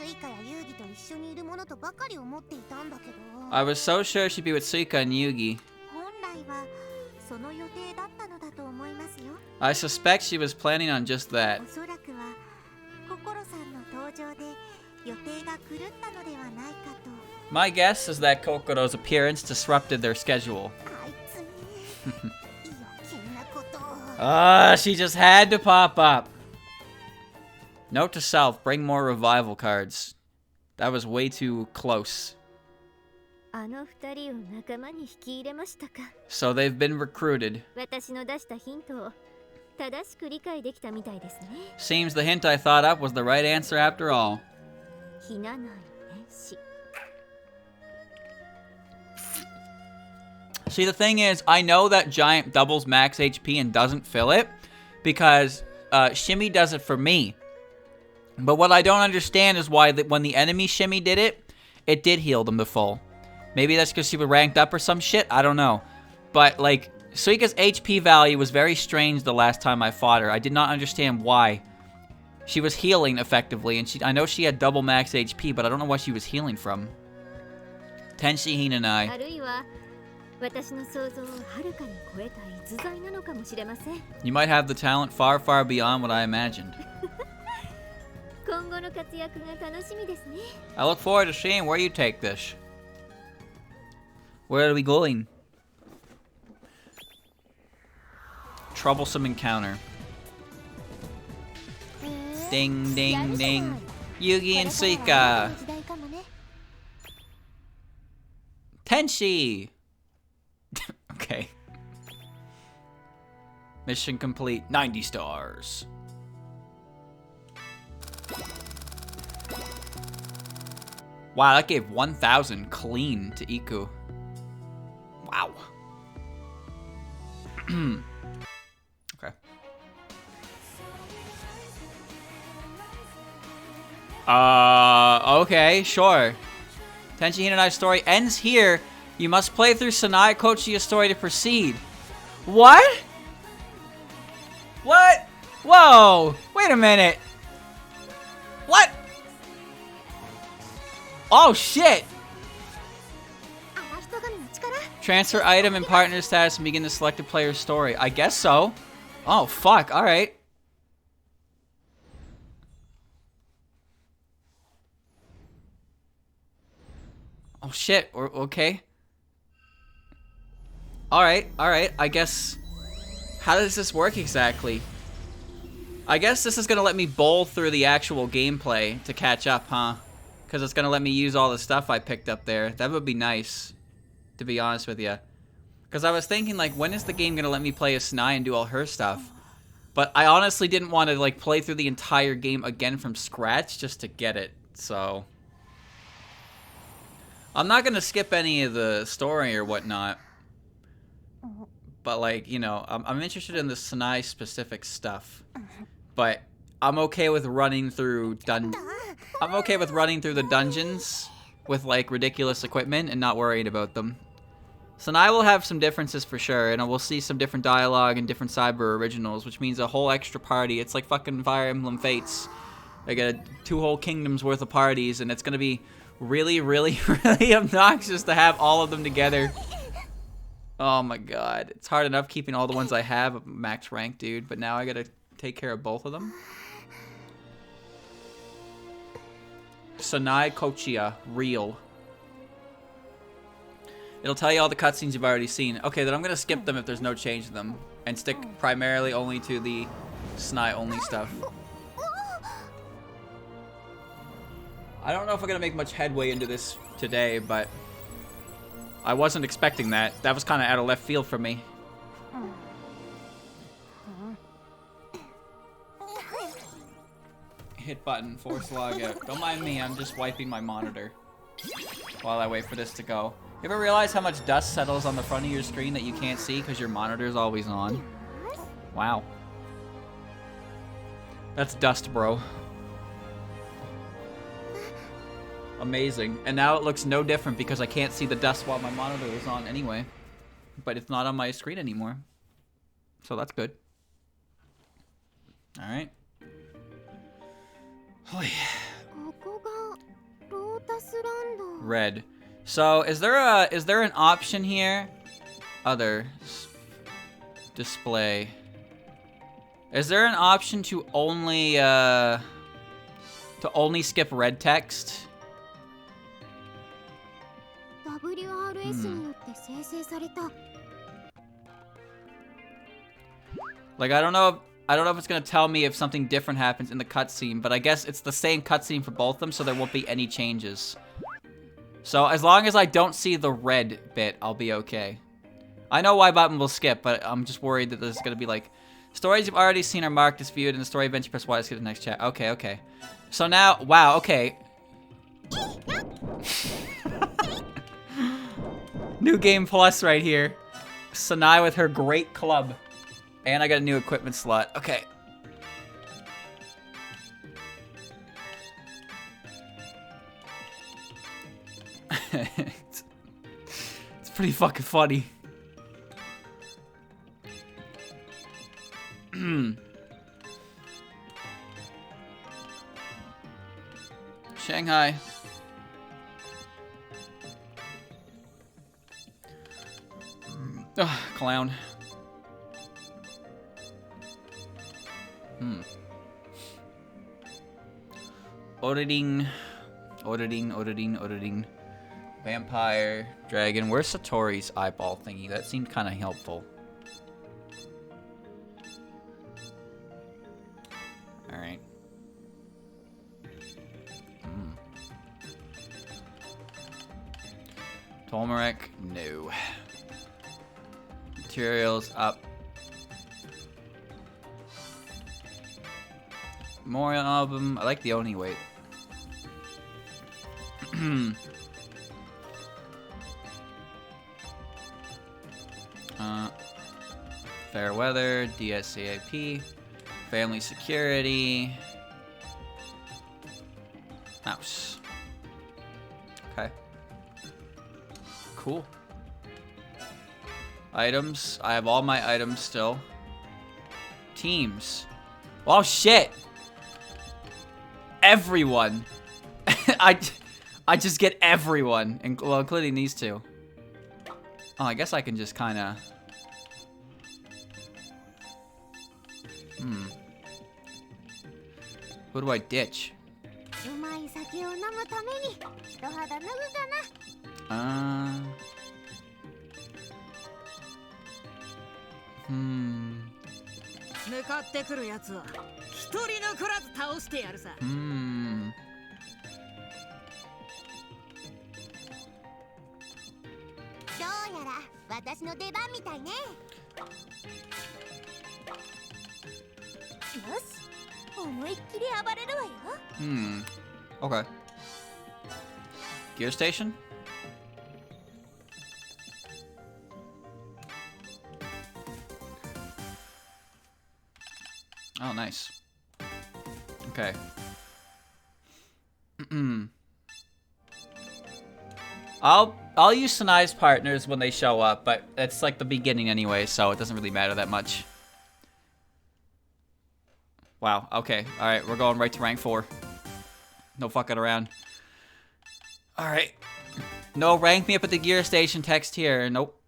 Speaker 1: I was so sure she'd be with Suika and Yugi. I suspect she was planning on just that. My guess is that Kokoro's appearance disrupted their schedule. She just had to pop up. Note to self, bring more revival cards. That was way too close. So they've been recruited. Seems the hint I thought up was the right answer after all. See, the thing is, I know that Giant doubles max HP and doesn't fill it because Shimmy does it for me. But what I don't understand is why when the enemy Shimmy did it, it did heal them to full. Maybe that's because she was ranked up or some shit. I don't know. But, like, Suika's HP value was very strange the last time I fought her. I did not understand why. She was healing effectively, and I know she had double max HP, but I don't know what she was healing from. Tenshi Hinanai. You might have the talent far, far beyond what I imagined. I look forward to seeing where you take this. Where are we going? Troublesome encounter. Ding, ding, ding. Yugi and Suika. Tenshi! Okay. Mission complete. 90 stars. Wow, that gave 1,000 clean to Iku. Wow. Okay. Okay, sure. Tenchi Hinanai's story ends here. You must play through Sanai Kochiya's story to proceed. What? What? Whoa! Wait a minute. What? Oh shit! Transfer item and partner status and begin the selected player's story. I guess so. Oh fuck, alright. Oh shit, okay. Alright, I guess... How does this work exactly? I guess this is gonna let me bowl through the actual gameplay to catch up, huh? Because it's gonna let me use all the stuff I picked up there. That would be nice, to be honest with you. Because I was thinking, like, when is the game gonna let me play as Sanai and do all her stuff? But I honestly didn't want to, like, play through the entire game again from scratch just to get it, so... I'm not gonna skip any of the story or whatnot. But, like, you know, I'm interested in the Sanai specific stuff. But I'm okay with running through the dungeons with, like, ridiculous equipment and not worried about them. Sanai will have some differences for sure, and we'll see some different dialogue and different cyber originals, which means a whole extra party. It's like fucking Fire Emblem Fates. I got 2 whole kingdoms worth of parties, and it's gonna be really, really, really obnoxious to have all of them together. Oh my god. It's hard enough keeping all the ones I have at max rank, dude, but now I gotta take care of both of them. Sanai Kochiya, real. It'll tell you all the cutscenes you've already seen. Okay, then I'm gonna skip them if there's no change to them, and stick primarily only to the Sanai only stuff. I don't know if I'm gonna make much headway into this today, but I wasn't expecting that. That was kind of out of left field for me. Hit button, force log out. Don't mind me, I'm just wiping my monitor while I wait for this to go. You ever realize how much dust settles on the front of your screen that you can't see because your monitor is always on? Wow. That's dust, bro. Amazing. And now it looks no different because I can't see the dust while my monitor is on anyway. But it's not on my screen anymore. So that's good. Alright. Red. So is there an option here? Other display. Is there an option to only skip red text? Like I don't know if it's gonna tell me if something different happens in the cutscene, but I guess it's the same cutscene for both of them, so there won't be any changes. So as long as I don't see the red bit, I'll be okay. I know Y button will skip, but I'm just worried that there's gonna be like stories you've already seen are marked as viewed in the story event. You press Y to skip the next chat. Okay, okay. So now, wow, okay. New game plus right here. Sanai with her great club. And I got a new equipment slot. Okay. It's pretty fucking funny. Shanghai. Ugh, clown. Auditing. Vampire, dragon. Where's Satori's eyeball thingy? That seemed kind of helpful. Alright. Turmeric, no. Materials up. More album. I like the Oni weight. Fair weather, DSCAP, family security, mouse. Okay. Cool. Items. I have all my items still. Teams. Oh shit! Everyone. I just get everyone, well, including these two. Oh, I guess I can just kind of. Who do I ditch? Okay. Gear station? Oh, nice. Okay. I'll use Sanai's partners when they show up, but it's like the beginning anyway, so it doesn't really matter that much. Wow, okay. Alright, we're going right to rank 4. No fucking around. Alright. No, rank me up at the gear station text here. Nope.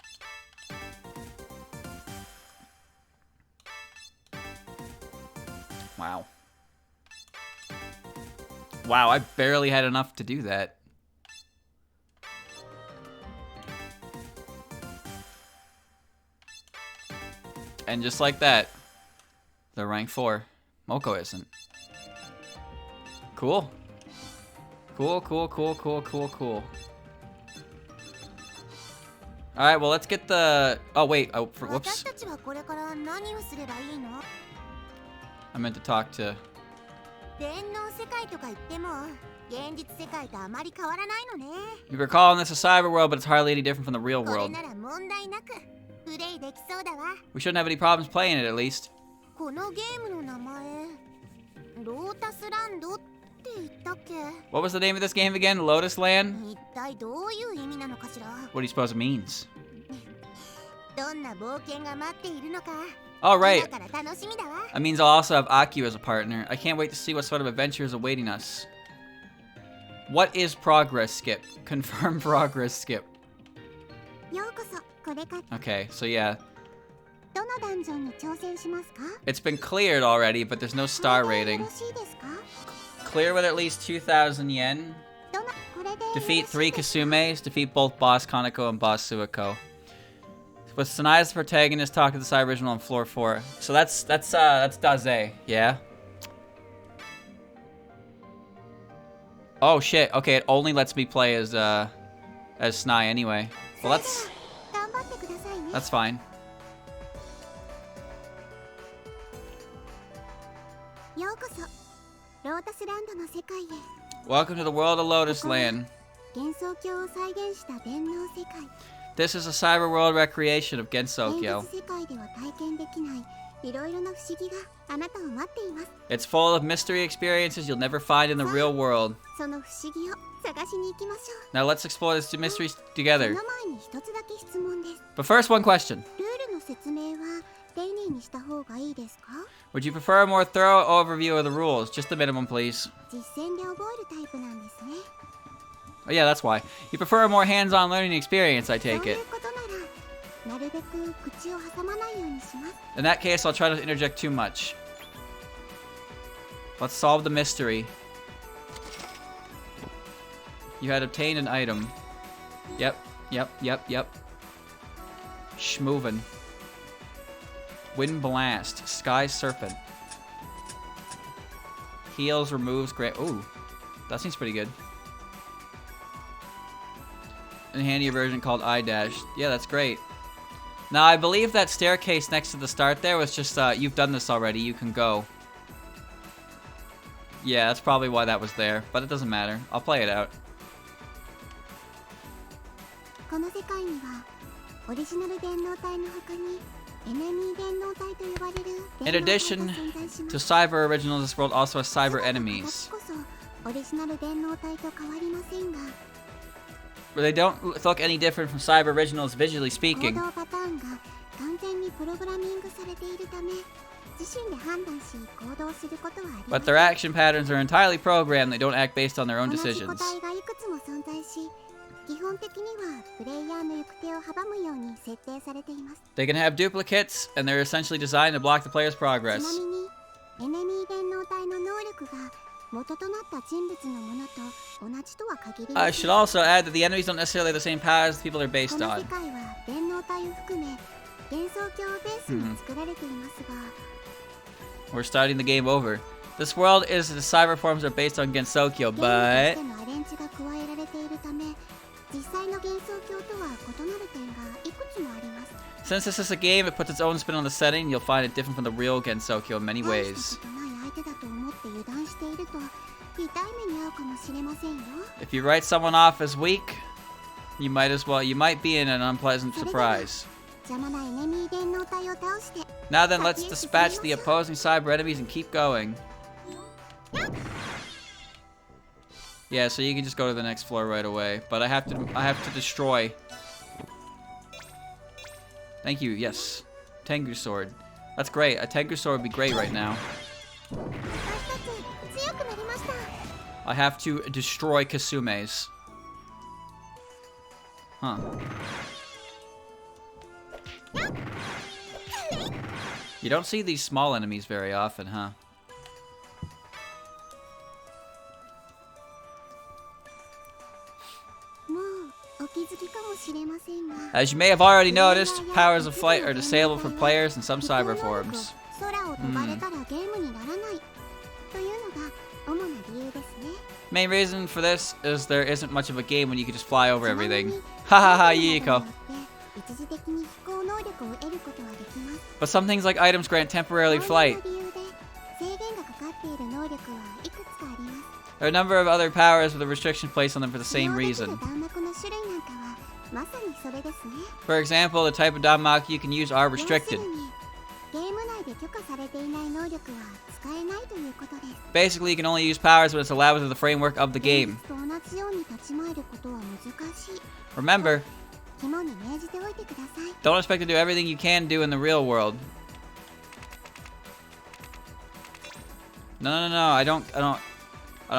Speaker 1: Wow. Wow, I barely had enough to do that. And just like that, they're rank 4. Moko isn't. Cool. Cool. Alright, well, let's get the... Oh, wait. Oh, whoops. I meant to talk to You were calling this a cyber world, but it's hardly any different from the real world. We shouldn't have any problems playing it, at least. What was the name of this game again? Lotus Land? What do you suppose it means? Oh, right. That means I'll also have Akio as a partner. I can't wait to see what sort of adventure is awaiting us. What is progress skip? Confirm progress skip. Okay, so yeah. It's been cleared already, but there's no star rating. Clear with at least 2,000 yen. Defeat 3 Kasumes. Defeat both Boss Kaneko and Boss Suiko. With Sanai as the protagonist, talk to the side original on floor 4. So that's Daze, yeah. Oh shit. Okay, it only lets me play as Sanai anyway. Well, that's fine. Welcome to the world of Lotus Land. This is a cyber world recreation of Gensokyo. It's full of mystery experiences you'll never find in the real world. Now let's explore these mysteries together. But first, one question. Would you prefer a more thorough overview of the rules? Just the minimum, please. Oh yeah, that's why. You prefer a more hands-on learning experience, I take it. In that case, I'll try not to interject too much. Let's solve the mystery. You had obtained an item. Yep. Schmoovin'. Wind Blast. Sky Serpent. Heals, removes, ooh. That seems pretty good. And a handier version called iDash. Yeah, that's great. Now, I believe that staircase next to the start there was just, you've done this already, you can go. Yeah, that's probably why that was there, but it doesn't matter. I'll play it out. In addition to cyber originals, this world also has cyber enemies. But they don't look any different from cyber originals visually speaking. But their action patterns are entirely programmed, they don't act based on their own decisions. They can have duplicates, and they're essentially designed to block the player's progress. I should also add that the enemies don't necessarily have the same powers the people are based on. We're starting the game over. This world is the cyber forms are based on Gensokyo, but since this is a game, it puts its own spin on the setting. You'll find it different from the real Gensokyo in many ways. If you write someone off as weak, you might be in an unpleasant surprise. Now then, let's dispatch the opposing cyber enemies and keep going. Yeah, so you can just go to the next floor right away, but I have to destroy. Thank you. Yes. Tengu sword. That's great. A Tengu sword would be great right now. I have to destroy Kasumes. Huh. You don't see these small enemies very often, huh? As you may have already noticed, powers of flight are disabled for players in some cyber forms. Main reason for this is there isn't much of a game when you can just fly over everything. Ha ha ha, Yiko. But some things like items grant temporary flight. There are a number of other powers with a restriction placed on them for the same reason. For example, the type of Danmaku you can use are restricted. Basically, you can only use powers when it's allowed within the framework of the game. Remember, don't expect to do everything you can do in the real world. No, I don't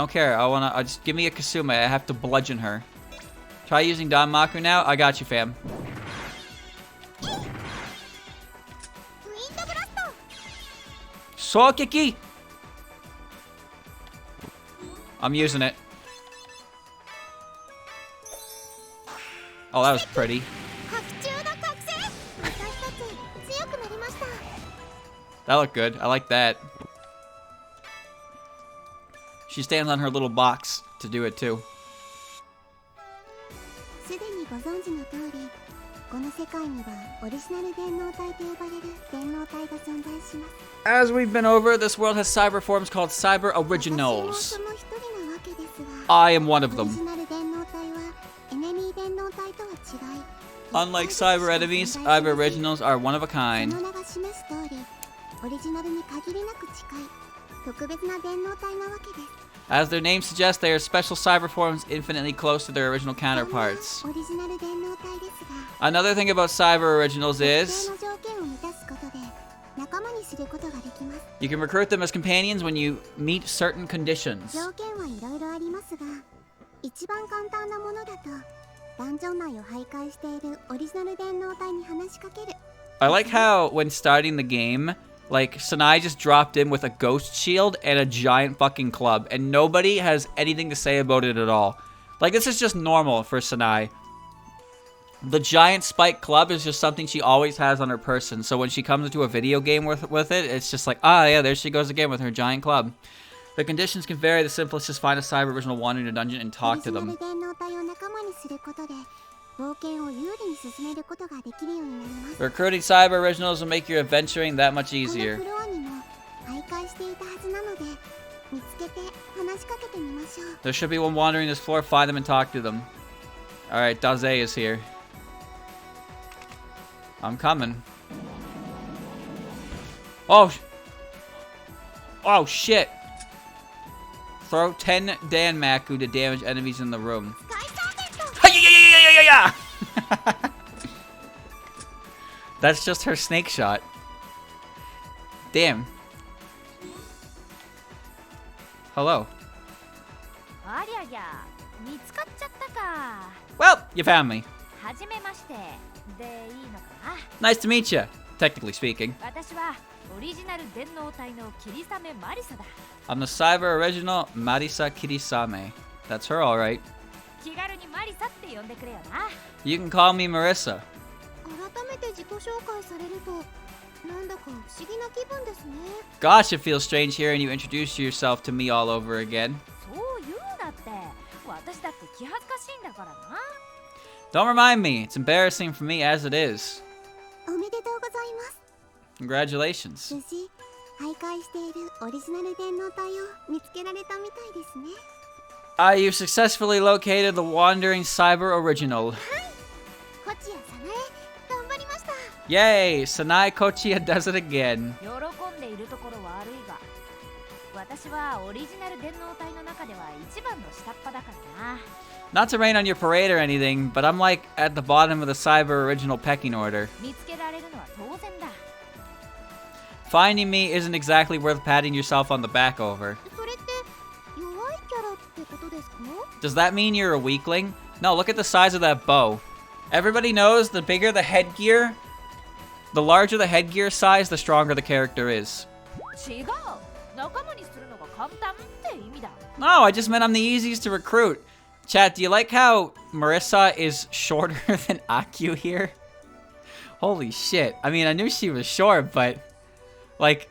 Speaker 1: care. I just give me a Kasume. I have to bludgeon her. Try using Danmaku now. I got you, fam. Sokiki! I'm using it. Oh, that was pretty. That looked good. I like that. She stands on her little box to do it too. As we've been over, this world has cyber forms called cyber originals. I am one of them. Unlike cyber enemies, cyber originals are one of a kind. As their name suggests, they are special cyber forms infinitely close to their original counterparts. Another thing about cyber originals is you can recruit them as companions when you meet certain conditions. I like how when starting the game, like, Sanai just dropped in with a ghost shield and a giant fucking club, and nobody has anything to say about it at all. Like, this is just normal for Sanai. The giant spike club is just something she always has on her person, so when she comes into a video game with it, it's just like, ah, yeah, there she goes again with her giant club. The conditions can vary. The simplest is find a cyber original wandering a dungeon and talk to them. Recruiting cyber originals will make your adventuring that much easier. There should be one wandering this floor. Find them and talk to them. Alright, Daze is here. I'm coming. Oh! Oh, shit! Throw 10 Danmaku to damage enemies in the room. That's just her snake shot. Damn. Hello. Well, you found me. Nice to meet you, technically speaking. I'm the cyber original Marisa Kirisame. That's her, alright. You can call me Marissa. Gosh, it feels strange hearing you introduce yourself to me all over again. Don't remind me. It's embarrassing for me as it is. Congratulations. You successfully located the wandering cyber original. Yay! Sanai Kochiya does it again. Not to rain on your parade or anything, but I'm like at the bottom of the cyber original pecking order. Finding me isn't exactly worth patting yourself on the back over. Does that mean you're a weakling? No, look at the size of that bow. Everybody knows the bigger the headgear, the larger the headgear size, the stronger the character is. No, I just meant I'm the easiest to recruit. Chat, do you like how Marissa is shorter than Akyu here? Holy shit. I mean, I knew she was short, but like,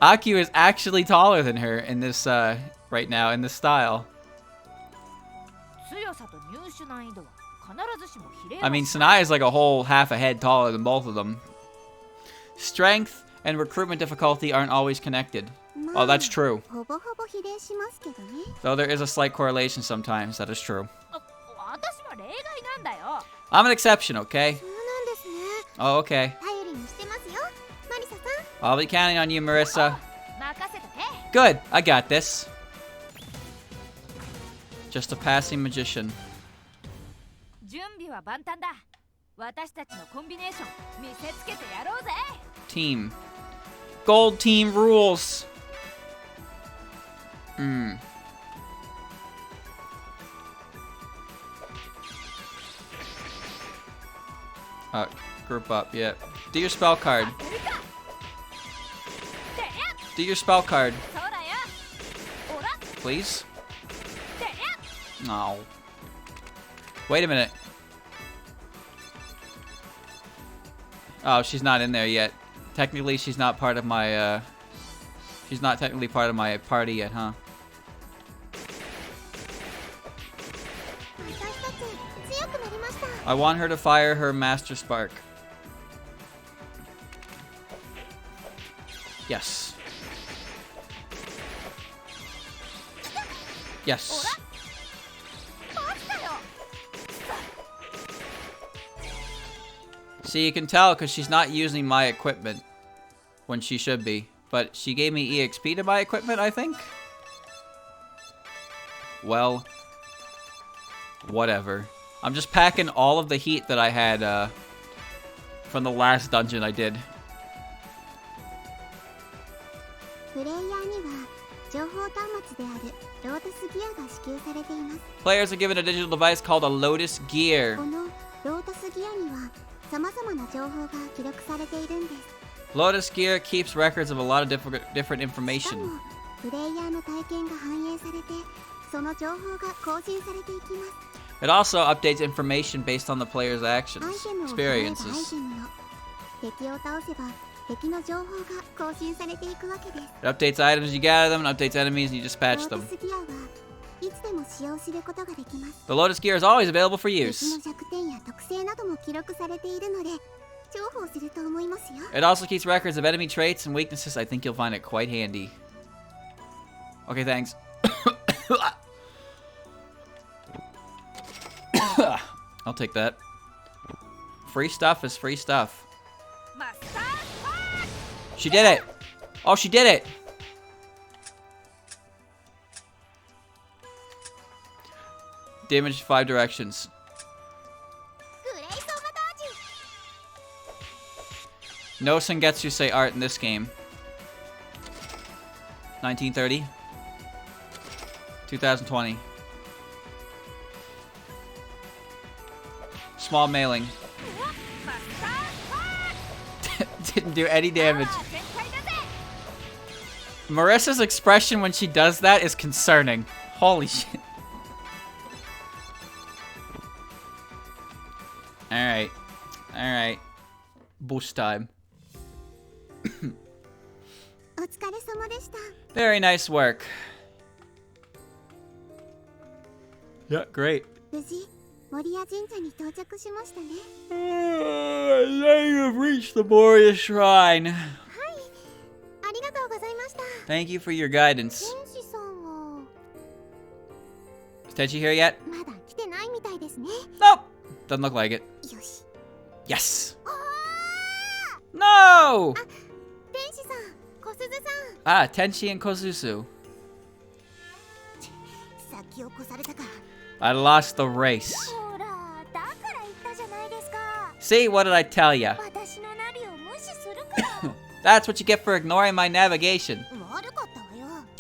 Speaker 1: Akyu is actually taller than her in this, right now, in this style. I mean, Sanai is like a whole half a head taller than both of them. Strength and recruitment difficulty aren't always connected. Oh, that's true. Though there is a slight correlation sometimes, that is true.
Speaker 2: 私は例外なんだよ。
Speaker 1: I'm an exception, okay? Oh, okay.
Speaker 2: 頼りにしてますよ、マリサさん。
Speaker 1: I'll be counting on you, Marissa.
Speaker 2: 任せてて。
Speaker 1: Good, I got this. Just a passing magician.
Speaker 2: 準備は万端だ。私たちのコンビネーション見せつけてやろうぜ。
Speaker 1: Team. Gold team rules. Hmm. Group up, yeah. Do your spell card. Do your spell card.
Speaker 2: そうだよ。おら。
Speaker 1: Please? No. Wait a minute. Oh, she's not in there yet. Technically, she's not part of my, she's not technically part of my party yet, huh? I want her to fire her Master Spark. Yes. Yes. See, you can tell because she's not using my equipment when she should be. But she gave me EXP to my equipment, I think? Well, whatever. I'm just packing all of the heat that I had from the last dungeon I did. Players are given a digital device called a Lotus Gear. Lotus Gear keeps records of a lot of different information. It also updates information based on the player's actions, experiences. It updates items, you gather them, and updates enemies, and you dispatch them. The Lotus Gear is always available for use. It also keeps records of enemy traits and weaknesses. I think you'll find it quite handy. Okay, thanks. I'll take that. Free stuff is free stuff. She did it! Oh, she did it! Damage 5 directions. No Sengetsu say art in this game. 1930. 2020. Small mailing. Didn't do any damage. Marissa's expression when she does that is concerning. Holy shit. Alright. Alright. Boost time. Very nice work. Yeah, great. Now you've reached the Moria Shrine. Thank you for your guidance. Is Tenchi here yet? Nope. Doesn't look like it. Yes. No! Ah, Tenchi and Kosuzu. I lost the race. See, what did I tell ya? That's what you get for ignoring my navigation.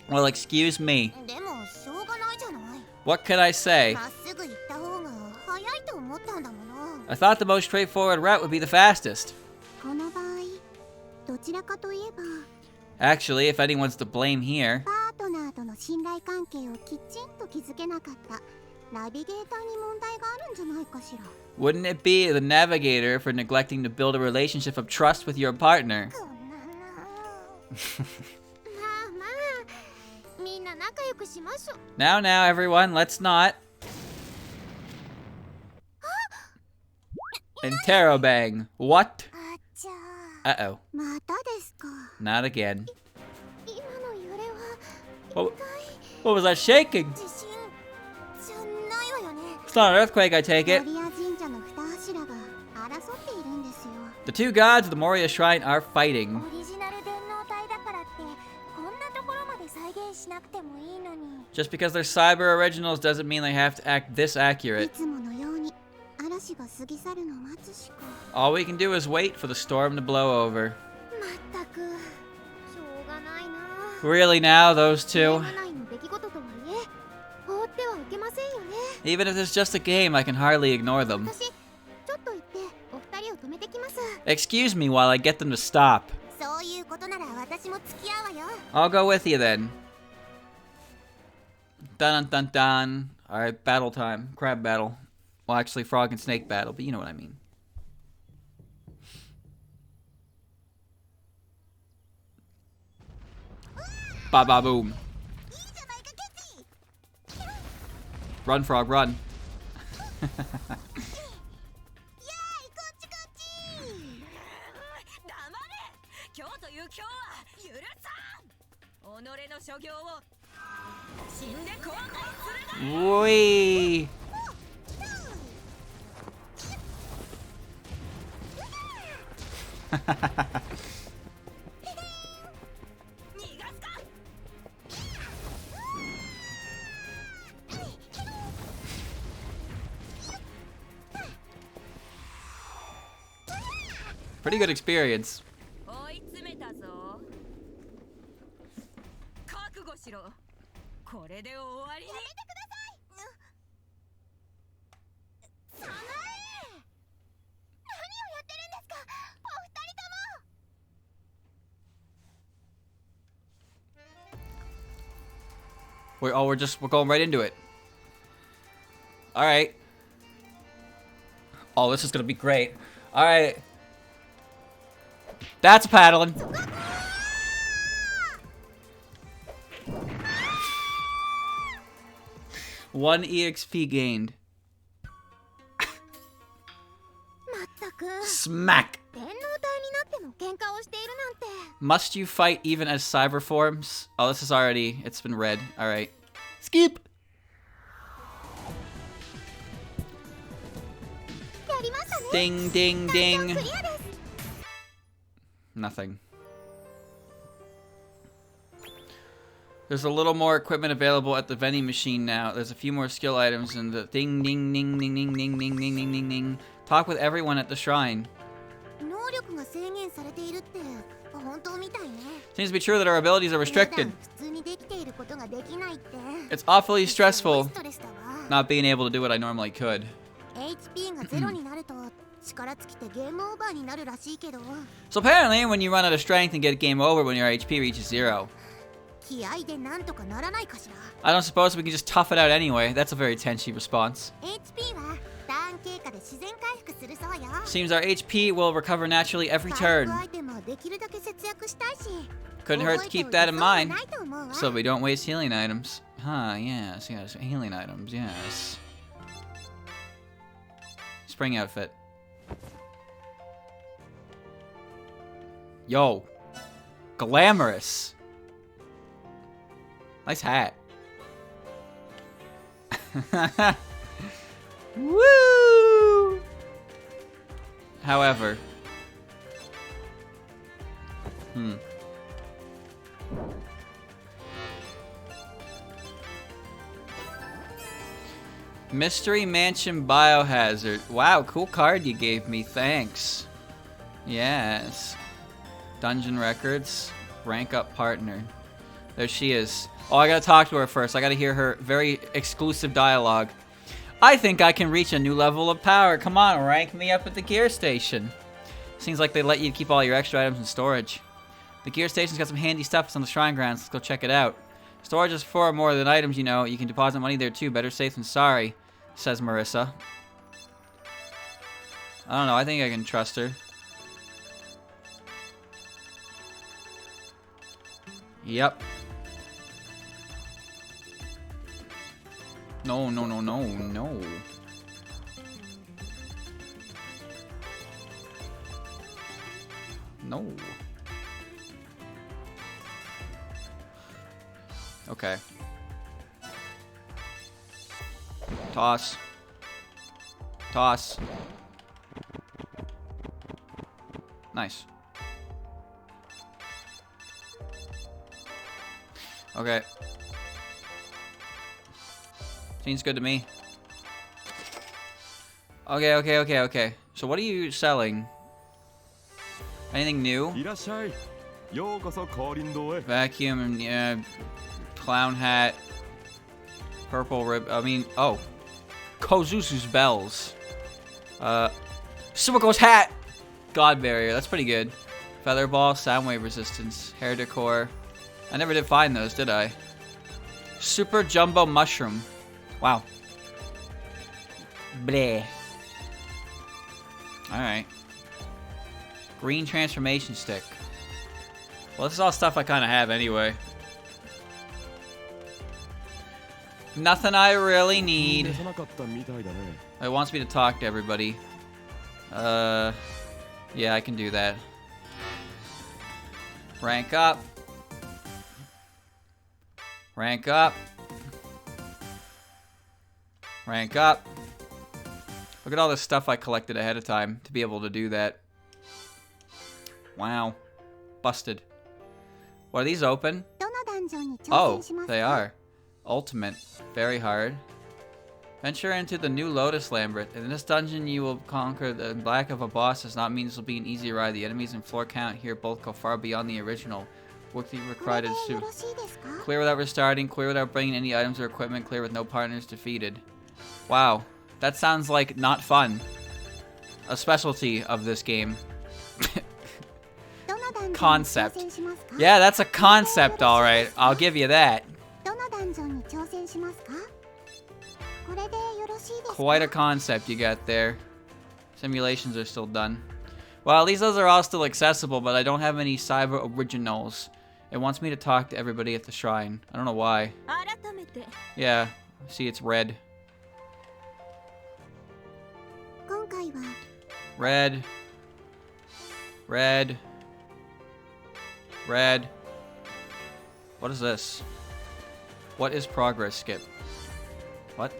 Speaker 1: Well, excuse me. What could I say? I thought the most straightforward route would be the fastest. Actually, if anyone's to blame here, wouldn't it be the navigator for neglecting to build a relationship of trust with your partner? Now, everyone, let's not. Interrobang. What? Uh-oh. Not again. What was that shaking?
Speaker 2: 地震じゃないわよね。
Speaker 1: It's not an earthquake, I take it.
Speaker 2: マリア神社の二柱が争っているんですよ。
Speaker 1: The two gods of the Moria Shrine are fighting.
Speaker 2: オリジナル電脳体だからってこんなところまで再現しなくてもいいのに。
Speaker 1: Just because they're cyber originals doesn't mean they have to act this
Speaker 2: い
Speaker 1: accurate.
Speaker 2: つものように嵐が過ぎ去るのを待つしか。
Speaker 1: All we can do is wait for the storm to blow over.
Speaker 2: まったくしょうがないな。
Speaker 1: Really now, those
Speaker 2: ゲー
Speaker 1: two?
Speaker 2: ム内の出来事とはいえ放ってはいけませんよね。
Speaker 1: Even if it's just a game, I can hardly ignore them.
Speaker 2: 私ちょっと行ってお二人を止めてきます。
Speaker 1: Excuse me while I get them to stop.
Speaker 2: そういうことなら私も付き合うわよ。
Speaker 1: I'll go with you then. Dun dun dun dun. Alright, battle time. Crab battle. Well, actually, frog and snake battle, but you know what I mean. Ba ba boom.
Speaker 2: いいじゃないかケチ。
Speaker 1: Run, frog, run.
Speaker 2: イエーイこっちこっち。黙れ。今日という今日は許さん。己の所業を死んで後悔するな。
Speaker 1: Wee. Pretty good experience.
Speaker 2: 追い詰めたぞ。覚悟しろ。これで終わりに。やめてください。サナエ。何をやってるんですか、お二人とも。
Speaker 1: We're going right into it. All right. Oh, this is gonna be great. All right. That's paddling. One EXP gained.
Speaker 2: まったく。
Speaker 1: Smack.
Speaker 2: 電脳体になっても喧嘩をしているなんて。
Speaker 1: Must you fight even as cyber forms? Oh, this is already. It's been read. All right. Skip.
Speaker 2: やりましたね。
Speaker 1: Ding, ding,
Speaker 2: ダンジョン
Speaker 1: ding.
Speaker 2: クリアです。
Speaker 1: Nothing. There's a little more equipment available at the vending machine now. There's a few more skill items and the ding ding ding ding ding ding ding ding ding ding ding. Talk with everyone at the shrine.
Speaker 2: 能力が制限されているって本当みたいね。
Speaker 1: Seems to be true that our abilities are
Speaker 2: 普
Speaker 1: restricted.
Speaker 2: 段普通にできていることができないって。
Speaker 1: It's awfully stressful
Speaker 2: ストレスだわ。
Speaker 1: not being able to do what I normally could.
Speaker 2: HP がゼロになると力尽きてゲームオーバーになるらしいけど、
Speaker 1: So apparently, when you run out of strength and get game over when your HP reaches 0.
Speaker 2: 気合でなんとかならないかしら。
Speaker 1: I don't suppose we can just tough it out anyway. That's a very tenchy response.
Speaker 2: HP はターン経過で自然回復するそうよ。
Speaker 1: Seems our HP will recover naturally every
Speaker 2: 回復
Speaker 1: turn.
Speaker 2: アイテムはできるだけ節約したいし。
Speaker 1: Couldn't hurt to keep that in
Speaker 2: 覚えておいて損は
Speaker 1: mind.
Speaker 2: ないと思うわ。
Speaker 1: So we don't waste healing items. Huh, yes, yes. Healing items, yes. Spring outfit. Yo. Glamorous. Nice hat. Woo! However. Mystery Mansion Biohazard. Wow, cool card you gave me. Thanks. Yes. Dungeon Records. Rank up partner. There she is. Oh, I gotta talk to her first. I gotta hear her very exclusive dialogue. I think I can reach a new level of power. Come on, rank me up at the gear station. Seems like they let you keep all your extra items in storage. The gear station's got some handy stuff. It's on the shrine grounds. Let's go check it out. Storage is for more than items, you know. You can deposit money there too. Better safe than sorry, says Marissa. I don't know. I think I can trust her. Yep. No, no, no, no, no. No. Okay. Toss. Toss. Nice. Okay. Seems good to me. Okay. So what are you selling? Anything new? Vacuum, yeah. Clown hat. Purple rib. I mean, oh. Kozusu's bells. Sumako's hat! God barrier. That's pretty good. Feather ball, sound wave resistance. Hair decor. I never did find those, did I? Super jumbo mushroom. Wow. Bleh. Alright. Green transformation stick. Well, this is all stuff I kind of have anyway. Nothing I really need. It wants me to talk to everybody. Yeah, I can do that. Rank up. Rank up. Rank up. Look at all this stuff I collected ahead of time to be able to do that. Wow. Busted. What, are these open? Oh, they are. Ultimate. Very hard. Venture into the new Lotus Labyrinth. In this dungeon, you will conquer the lack of a boss. Does not mean this will be an easy ride. The enemies and floor count here both go far beyond the original. What do you require to clear without restarting, clear without bringing any items or equipment, clear with no partners defeated. Wow. That sounds like not fun. A specialty of this game. Concept. Yeah, that's a concept, alright. I'll give you that. Quite a concept you got there. Simulations are still done. Well, at least those are all still accessible, but I don't have any cyber originals. It wants me to talk to everybody at the shrine. I don't know why. Yeah, see, it's red. Red. Red. Red. What is this? What is progress skip? What?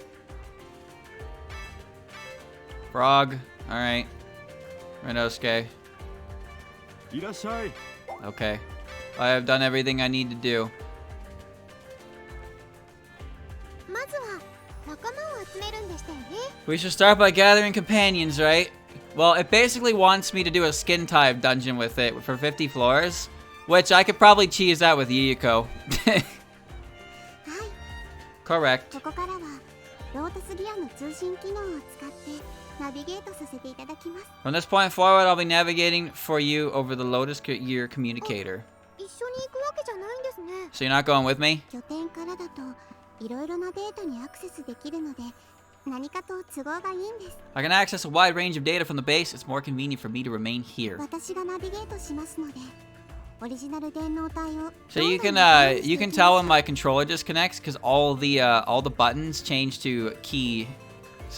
Speaker 1: Frog. Alright. Renosuke. Okay. I have done everything I need to do. We should start by gathering companions, right? Well, it basically wants me to do a skin type dungeon with it for 50 floors, which I could probably cheese out with Yuyuko. Correct. From this point forward, I'll be navigating for you over the Lotus Gear communicator. So you're not going with me? I can access a wide range of data from the base. It's more convenient for me to remain here. So you can tell when my controller disconnects because all the buttons change to keys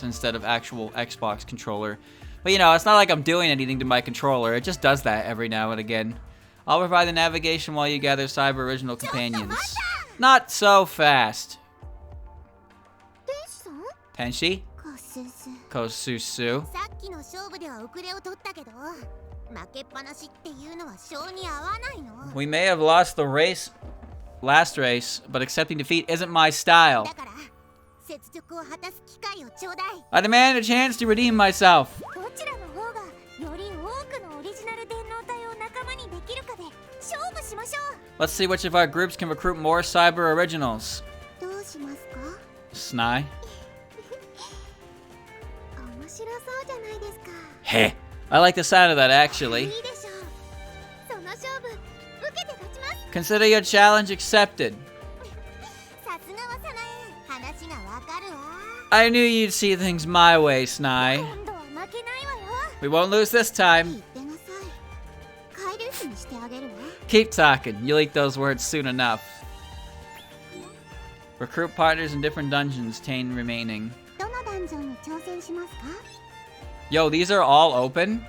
Speaker 1: instead of actual Xbox controller. But you know, it's not like I'm doing anything to my controller. It just does that every now and again. I'll provide the navigation while you gather cyber original companions. Not so fast. Tenshi? Kosusu. We may have lost the last race, but accepting defeat isn't my style. I demand a chance to redeem myself. Let's see which of our groups can recruit more cyber originals. Snai. Heh. I like the sound of that, actually. Consider your challenge accepted. I knew you'd see things my way, Snai. We won't lose this time. Keep talking. You'll eat those words soon enough. Recruit partners in different dungeons. 10 remaining. Yo, these are all open?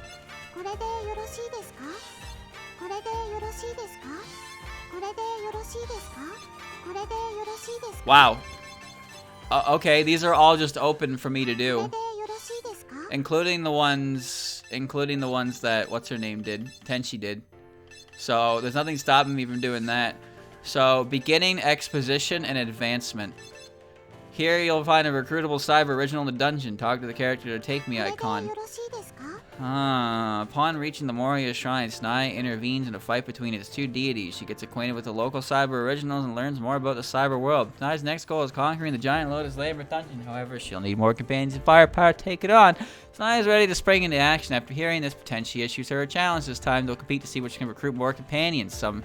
Speaker 1: Wow. Okay, these are all just open for me to do. Including the ones that, what's her name did? Tenchi did. So, there's nothing stopping me from doing that. So, beginning, exposition, and advancement. Here you'll find a recruitable cyber original in the dungeon. Talk to the character to take me icon. Upon reaching the Moria Shrine, Snai intervenes in a fight between its two deities. She gets acquainted with the local cyber originals and learns more about the cyber world. Snai's next goal is conquering the giant Lotus Labyrinth dungeon. However, she'll need more companions and firepower to take it on. Snai is ready to spring into action. After hearing this, Potentia issues her a challenge. This time they'll compete to see which can recruit more companions. Snai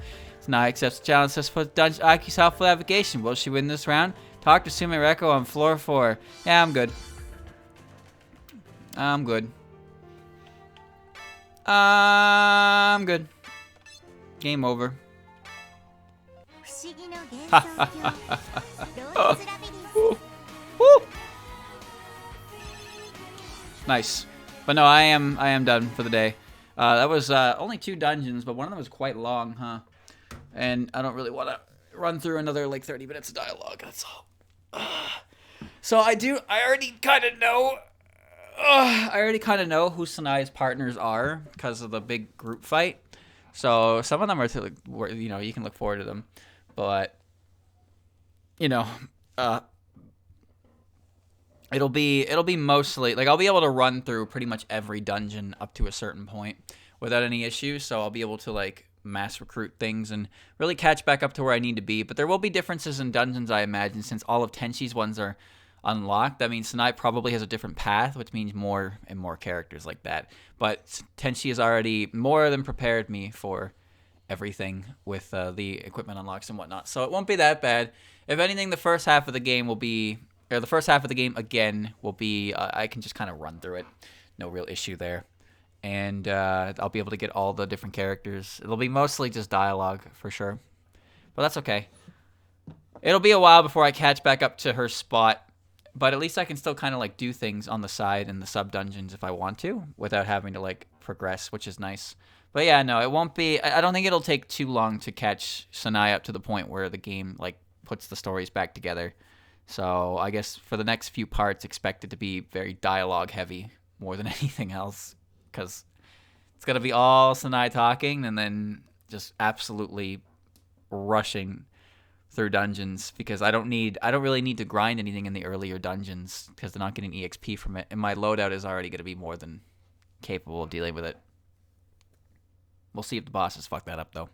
Speaker 1: accepts the challenge, sets foot dungeon Aki's helpful navigation. Will she win this round? Talk to Sume Reko on floor 4. Yeah, I'm good. I'm good. I'm good. Game over. Nice. But no, I am done for the day. That was only 2 dungeons, but one of them was quite long, huh? And I don't really want to run through another like 30 minutes of dialogue. That's all. So I already kind of know. I already kind of know who Sanai's partners are because of the big group fight. So some of them are, you know, you can look forward to them, but you know, it'll be mostly like I'll be able to run through pretty much every dungeon up to a certain point without any issues. So I'll be able to like mass recruit things and really catch back up to where I need to be. But there will be differences in dungeons, I imagine, since all of Tenchi's ones are unlocked. That means Sanai probably has a different path, which means more and more characters like that. But Tenchi has already more than prepared me for everything with the equipment unlocks and whatnot. So it won't be that bad. If anything, the first half of the game will be, or the first half of the game again will be, I can just kind of run through it. No real issue there. And I'll be able to get all the different characters. It'll be mostly just dialogue for sure. But that's okay. It'll be a while before I catch back up to her spot. But at least I can still kind of like do things on the side in the sub dungeons if I want to without having to like progress, which is nice. But yeah, no, it won't be. I don't think it'll take too long to catch Sanai up to the point where the game like puts the stories back together. So I guess for the next few parts, expect it to be very dialogue heavy more than anything else, because it's gonna be all Sanai talking and then just absolutely rushing through dungeons, because I don't really need to grind anything in the earlier dungeons because they're not getting EXP from it, and my loadout is already going to be more than capable of dealing with it. We'll see if the bosses fuck that up though.